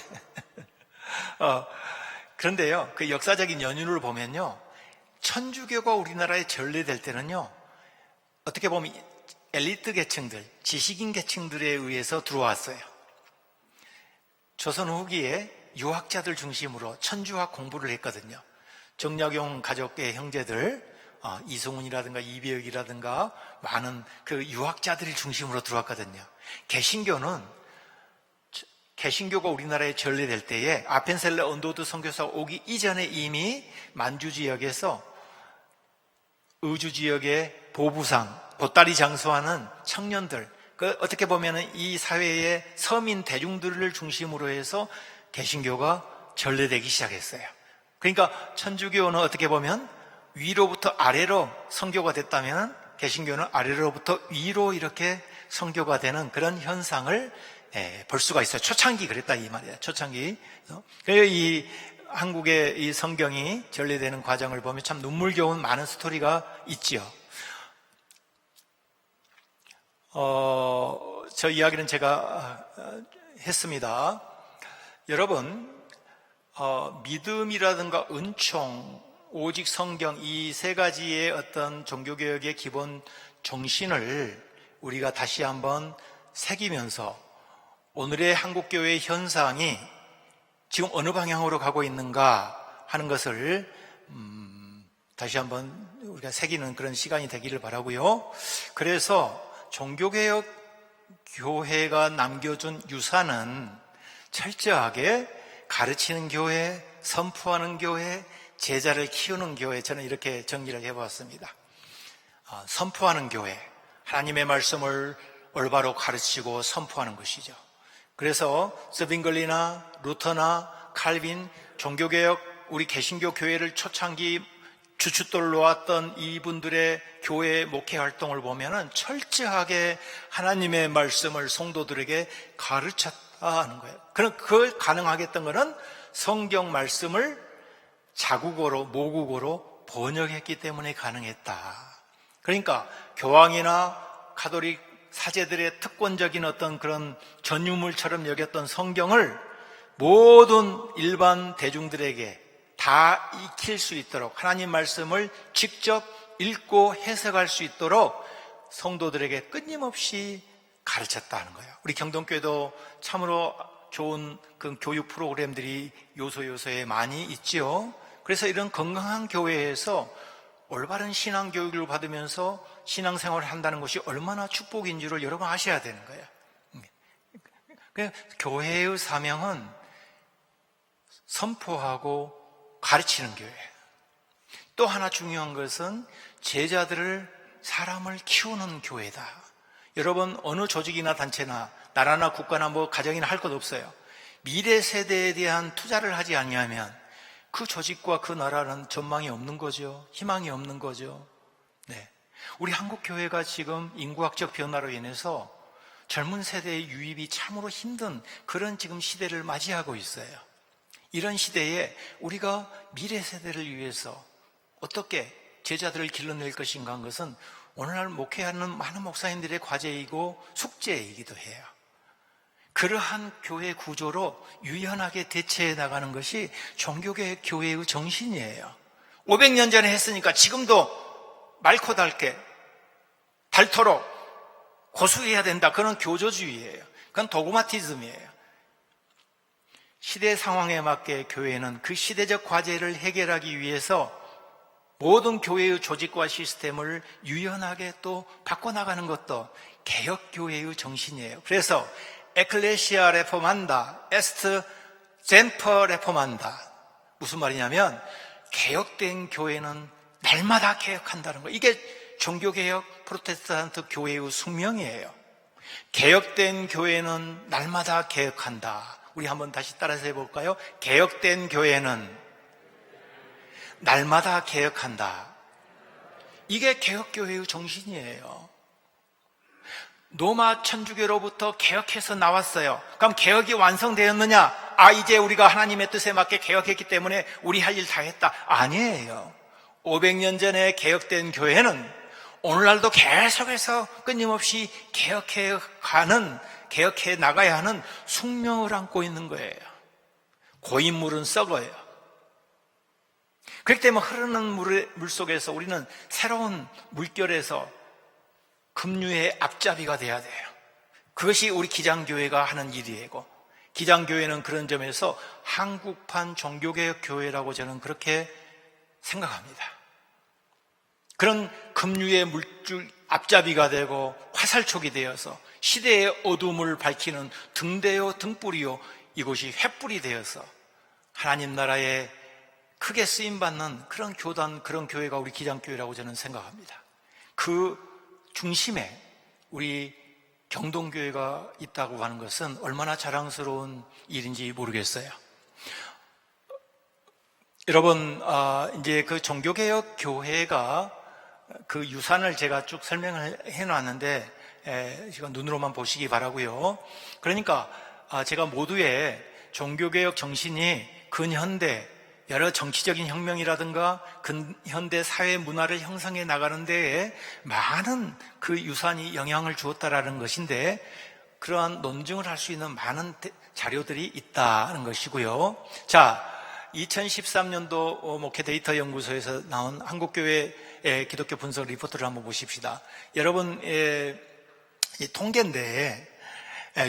그런데요 그 역사적인 연유를 보면요 천주교가 우리나라에 전래될 때는요 어떻게 보면 엘리트 계층들, 지식인 계층들에 의해서 들어왔어요. 조선 후기에 유학자들 중심으로 천주학 공부를 했거든요. 정약용 가족의 형제들 이승훈이라든가 이배역이라든가 많은 그 유학자들을 중심으로 들어왔거든요. 개신교가 우리나라에 전래될 때에 아펜셀러 언도드 선교사가 오기 이전에 이미 만주 지역에서 의주 지역의 보부상, 보따리 장수하는 청년들, 어떻게 보면 이 사회의 서민 대중들을 중심으로 해서 개신교가 전래되기 시작했어요. 그러니까 천주교는 어떻게 보면 위로부터 아래로 선교가 됐다면 개신교는 아래로부터 위로 이렇게 선교가 되는 그런 현상을 볼 수가 있어요. 초창기 그랬다 이 말이에요. 초창기. 그래서 이 한국의 이 성경이 전래되는 과정을 보면 참 눈물겨운 많은 스토리가 있지요. 저 이야기는 제가 했습니다. 여러분, 믿음이라든가 은총, 오직 성경 이 세 가지의 어떤 종교개혁의 기본 정신을 우리가 다시 한번 새기면서 오늘의 한국교회의 현상이 지금 어느 방향으로 가고 있는가 하는 것을 다시 한번 우리가 새기는 그런 시간이 되기를 바라고요. 그래서 종교개혁 교회가 남겨준 유산은 철저하게 가르치는 교회, 선포하는 교회, 제자를 키우는 교회, 저는 이렇게 정리를 해봤습니다. 선포하는 교회, 하나님의 말씀을 올바로 가르치고 선포하는 것이죠. 그래서 스빙글리나 루터나 칼빈, 종교개혁, 우리 개신교 교회를 초창기 주춧돌 놓았던 이분들의 교회 목회 활동을 보면은 철저하게 하나님의 말씀을 성도들에게 가르쳤다 하는 거예요. 그걸 가능하게 했던 것은 성경 말씀을 자국어로, 모국어로 번역했기 때문에 가능했다. 그러니까 교황이나 가톨릭 사제들의 특권적인 어떤 그런 전유물처럼 여겼던 성경을 모든 일반 대중들에게 다 익힐 수 있도록, 하나님 말씀을 직접 읽고 해석할 수 있도록 성도들에게 끊임없이 가르쳤다는 거예요. 우리 경동교회도 참으로 좋은 그 교육 프로그램들이 요소요소에 많이 있지요. 그래서 이런 건강한 교회에서 올바른 신앙 교육을 받으면서 신앙생활을 한다는 것이 얼마나 축복인 줄을 여러분 아셔야 되는 거예요. 교회의 사명은 선포하고 가르치는 교회. 또 하나 중요한 것은 제자들을, 사람을 키우는 교회다. 여러분, 어느 조직이나 단체나 나라나 국가나 뭐 가정이나 할 것 없어요. 미래 세대에 대한 투자를 하지 않으면 그 조직과 그 나라는 전망이 없는 거죠. 희망이 없는 거죠. 네. 우리 한국 교회가 지금 인구학적 변화로 인해서 젊은 세대의 유입이 참으로 힘든 그런 지금 시대를 맞이하고 있어요. 이런 시대에 우리가 미래 세대를 위해서 어떻게 제자들을 길러낼 것인가 하는 것은 오늘날 목회하는 많은 목사님들의 과제이고 숙제이기도 해요. 그러한 교회 구조로 유연하게 대처해 나가는 것이 종교개혁 교회의 정신이에요. 500년 전에 했으니까 지금도 맑고 닳게 닳도록 고수해야 된다. 그런 교조주의예요. 그건 도그마티즘이에요. 시대 상황에 맞게 교회는 그 시대적 과제를 해결하기 위해서 모든 교회의 조직과 시스템을 유연하게 또 바꿔나가는 것도 개혁교회의 정신이에요. 그래서 에클레시아 레포만다, 에스트 젠퍼 레포만다. 무슨 말이냐면 개혁된 교회는 날마다 개혁한다는 거예요. 이게 종교개혁 프로테스탄트 교회의 숙명이에요. 개혁된 교회는 날마다 개혁한다. 우리 한번 다시 따라서 해볼까요? 개혁된 교회는 날마다 개혁한다. 이게 개혁교회의 정신이에요. 로마 천주교로부터 개혁해서 나왔어요. 그럼 개혁이 완성되었느냐? 이제 우리가 하나님의 뜻에 맞게 개혁했기 때문에 우리 할 일 다 했다. 아니에요. 500년 전에 개혁된 교회는 오늘날도 계속해서 끊임없이 개혁해 나가야 하는 숙명을 안고 있는 거예요. 고인물은 썩어요. 그렇기 때문에 흐르는 물 속에서 우리는 새로운 물결에서 급류의 앞잡이가 돼야 돼요. 그것이 우리 기장교회가 하는 일이고, 기장교회는 그런 점에서 한국판 종교개혁 교회라고 저는 그렇게 생각합니다. 그런 급류의 물줄 앞잡이가 되고 화살촉이 되어서 시대의 어둠을 밝히는 등대요 등불이요, 이곳이 횃불이 되어서 하나님 나라에 크게 쓰임받는 그런 교단, 그런 교회가 우리 기장교회라고 저는 생각합니다. 그 중심에 우리 경동교회가 있다고 하는 것은 얼마나 자랑스러운 일인지 모르겠어요. 여러분, 이제 그 종교개혁 교회가 그 유산을 제가 쭉 설명을 해놨는데, 지금 눈으로만 보시기 바라고요. 그러니까 제가 모두의 종교개혁 정신이 근현대 여러 정치적인 혁명이라든가 근현대 사회 문화를 형성해 나가는 데에 많은 그 유산이 영향을 주었다라는 것인데, 그러한 논증을 할 수 있는 많은 자료들이 있다는 것이고요. 자, 2013년도 목회 데이터 연구소에서 나온 한국교회 기독교 분석 리포트를 한번 보십시다. 여러분, 이 통계인데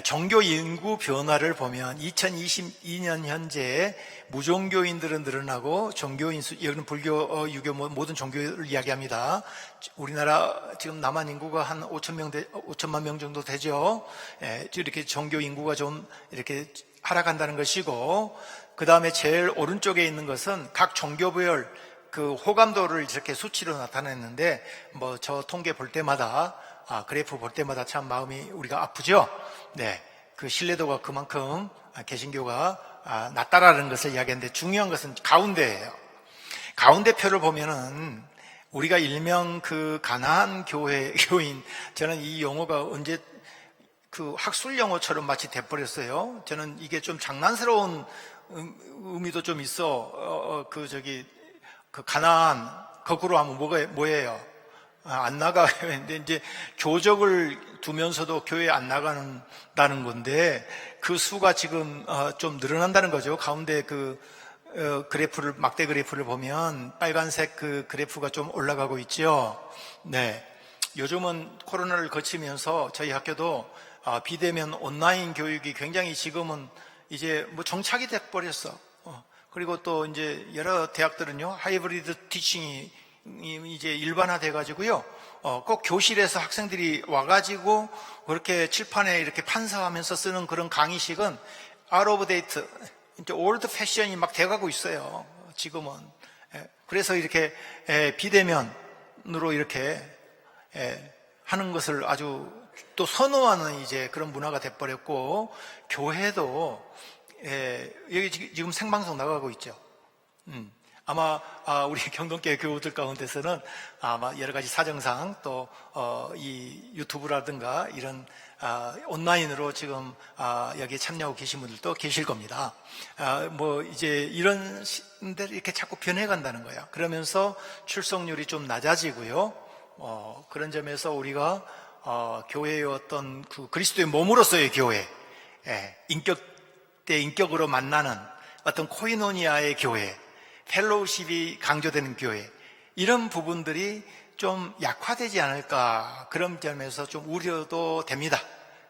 종교 인구 변화를 보면 2022년 현재 무종교인들은 늘어나고 종교인 수, 여기는 불교, 유교 모든 종교를 이야기합니다. 우리나라 지금 남한 인구가 한 5천만 명 정도 되죠. 이렇게 종교 인구가 좀 이렇게 하락한다는 것이고, 그 다음에 제일 오른쪽에 있는 것은 각 종교별 그 호감도를 이렇게 수치로 나타냈는데, 뭐 저 통계 볼 때마다 그래프 볼 때마다 참 마음이 우리가 아프죠. 네, 그 신뢰도가 그만큼 개신교가 낮다라는 것을 이야기하는데, 중요한 것은 가운데예요. 가운데 표를 보면은 우리가 일명 그 가나안 교인, 저는 이 용어가 언제 그 학술 용어처럼 마치 돼버렸어요. 저는 이게 좀 장난스러운 의미도 좀 있어. 그 가나안 거꾸로 하면 뭐예요? 안 나가. 근데 이제 교적을 두면서도 교회 안 나간다는 건데, 그 수가 지금 좀 늘어난다는 거죠. 가운데 그 그래프를, 막대 그래프를 보면 빨간색 그 그래프가 좀 올라가고 있죠. 네. 요즘은 코로나를 거치면서 저희 학교도 비대면 온라인 교육이 굉장히 지금은 이제 뭐 정착이 돼 버렸어. 그리고 또 이제 여러 대학들은요, 하이브리드 티칭이 이제 일반화돼 가지고요, 꼭 교실에서 학생들이 와가지고 그렇게 칠판에 이렇게 판사하면서 쓰는 그런 강의식은 out of date, 이제 올드 패션이 막 돼가고 있어요, 지금은. 그래서 이렇게 비대면으로 이렇게 하는 것을 아주 또 선호하는 이제 그런 문화가 돼버렸고, 교회도 여기 지금 생방송 나가고 있죠. 아마 우리 경동교회 교우들 가운데서는 아마 여러 가지 사정상 또 이 유튜브라든가 이런 온라인으로 지금 여기에 참여하고 계신 분들도 계실 겁니다. 뭐 이제 이런 데 이렇게 자꾸 변해간다는 거예요. 그러면서 출석률이 좀 낮아지고요. 그런 점에서 우리가 교회의 어떤 그 그리스도의 몸으로서의 교회, 인격 대 인격으로 만나는 어떤 코이노니아의 교회, 펠로우십이 강조되는 교회, 이런 부분들이 좀 약화되지 않을까, 그런 점에서 좀 우려도 됩니다.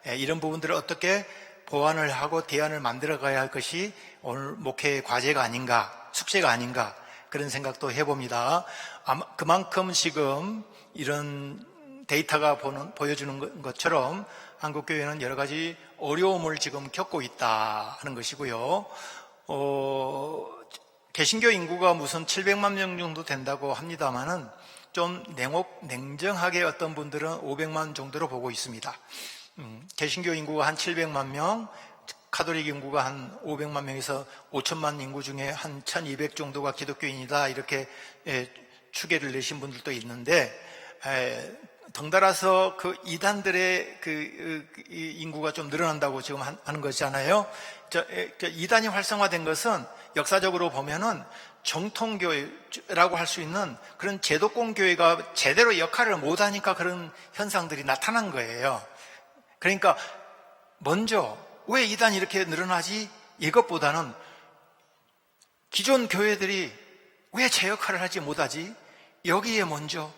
이런 부분들을 어떻게 보완을 하고 대안을 만들어 가야 할 것이 오늘 목회의 과제가 아닌가, 숙제가 아닌가, 그런 생각도 해봅니다. 아마 그만큼 지금 이런 데이터가 보여주는 것처럼 한국교회는 여러 가지 어려움을 지금 겪고 있다 하는 것이고요. 개신교 인구가 무슨 700만 명 정도 된다고 합니다만은, 좀 냉정하게 어떤 분들은 500만 정도로 보고 있습니다. 개신교 인구가 한 700만 명, 카톨릭 인구가 한 500만 명에서 5천만 인구 중에 한 1200 정도가 기독교인이다, 이렇게 추계를 내신 분들도 있는데, 덩달아서 그 이단들의 그 인구가 좀 늘어난다고 지금 하는 것이잖아요. 이단이 활성화된 것은 역사적으로 보면은 정통교회라고 할 수 있는 그런 제도권 교회가 제대로 역할을 못하니까 그런 현상들이 나타난 거예요. 그러니까 먼저 왜 이단이 이렇게 늘어나지? 이것보다는 기존 교회들이 왜 제 역할을 하지 못하지? 여기에 먼저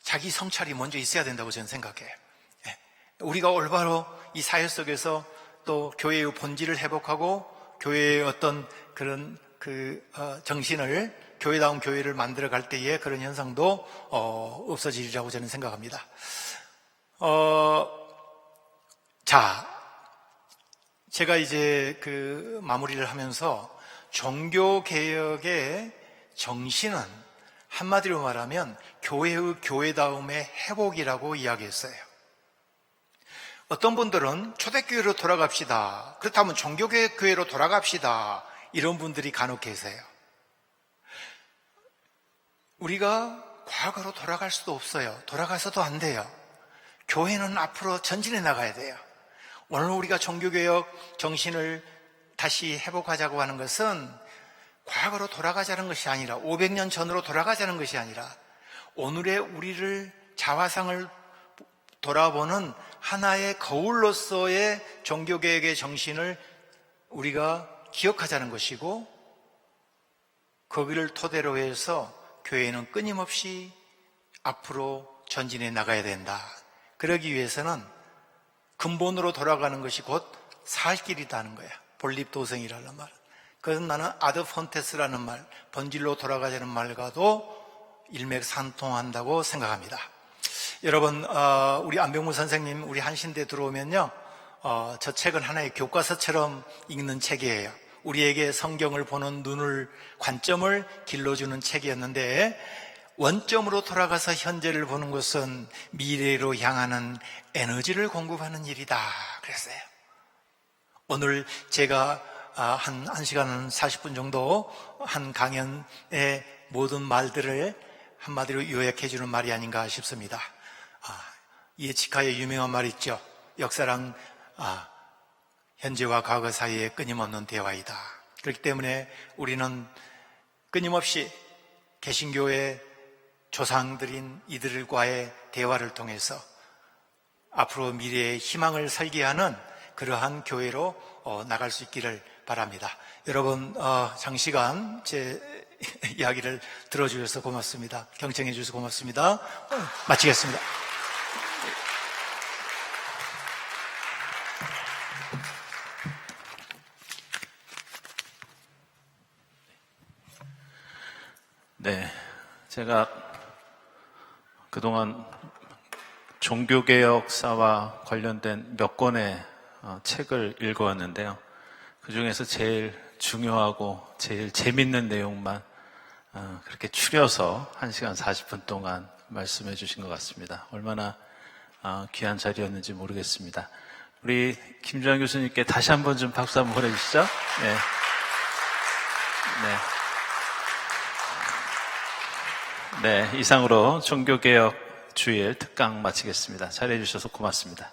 자기 성찰이 먼저 있어야 된다고 저는 생각해요. 우리가 올바로 이 사회 속에서 또 교회의 본질을 회복하고 교회의 어떤 그런 정신을, 교회다운 교회를 만들어 갈 때에 그런 현상도 없어지리라고 저는 생각합니다. 자, 제가 이제 그 마무리를 하면서 종교개혁의 정신은 한마디로 말하면 교회의 교회다움의 회복이라고 이야기했어요. 어떤 분들은 초대교회로 돌아갑시다, 그렇다면 종교교회로 돌아갑시다, 이런 분들이 간혹 계세요. 우리가 과거로 돌아갈 수도 없어요. 돌아가서도 안 돼요. 교회는 앞으로 전진해 나가야 돼요. 오늘 우리가 종교개혁 정신을 다시 회복하자고 하는 것은 과거로 돌아가자는 것이 아니라, 500년 전으로 돌아가자는 것이 아니라, 오늘의 우리를, 자화상을 돌아보는 하나의 거울로서의 종교개혁의 정신을 우리가 기억하자는 것이고, 거기를 토대로 해서 교회는 끊임없이 앞으로 전진해 나가야 된다. 그러기 위해서는 근본으로 돌아가는 것이 곧 살 길이라는 거야. 본립도생이라는 말. 그래서 나는 아드 폰테스라는 말, 본질로 돌아가자는 말과도 일맥상통한다고 생각합니다. 여러분, 우리 안병무 선생님 우리 한신대 들어오면요, 저 책은 하나의 교과서처럼 읽는 책이에요. 우리에게 성경을 보는 눈을, 관점을 길러주는 책이었는데, 원점으로 돌아가서 현재를 보는 것은 미래로 향하는 에너지를 공급하는 일이다 그랬어요. 오늘 제가 한 1시간 40분 정도 한 강연의 모든 말들을 한마디로 요약해 주는 말이 아닌가 싶습니다. 이에치카의 유명한 말 있죠. 역사랑 현재와 과거 사이에 끊임없는 대화이다. 그렇기 때문에 우리는 끊임없이 개신교의 조상들인 이들과의 대화를 통해서 앞으로 미래의 희망을 설계하는 그러한 교회로 나갈 수 있기를 바랍니다. 여러분, 장시간 제 이야기를 들어주셔서 고맙습니다. 경청해 주셔서 고맙습니다. 마치겠습니다. 네, 제가 그동안 종교개혁사와 관련된 몇 권의 책을 읽어왔는데요. 그 중에서 제일 중요하고 제일 재밌는 내용만 그렇게 추려서 1시간 40분 동안 말씀해 주신 것 같습니다. 얼마나 귀한 자리였는지 모르겠습니다. 우리 김주환 교수님께 다시 한번 좀 박수 한번 보내주시죠. 네. 네, 이상으로 종교개혁 주일 특강 마치겠습니다. 잘해 주셔서 고맙습니다.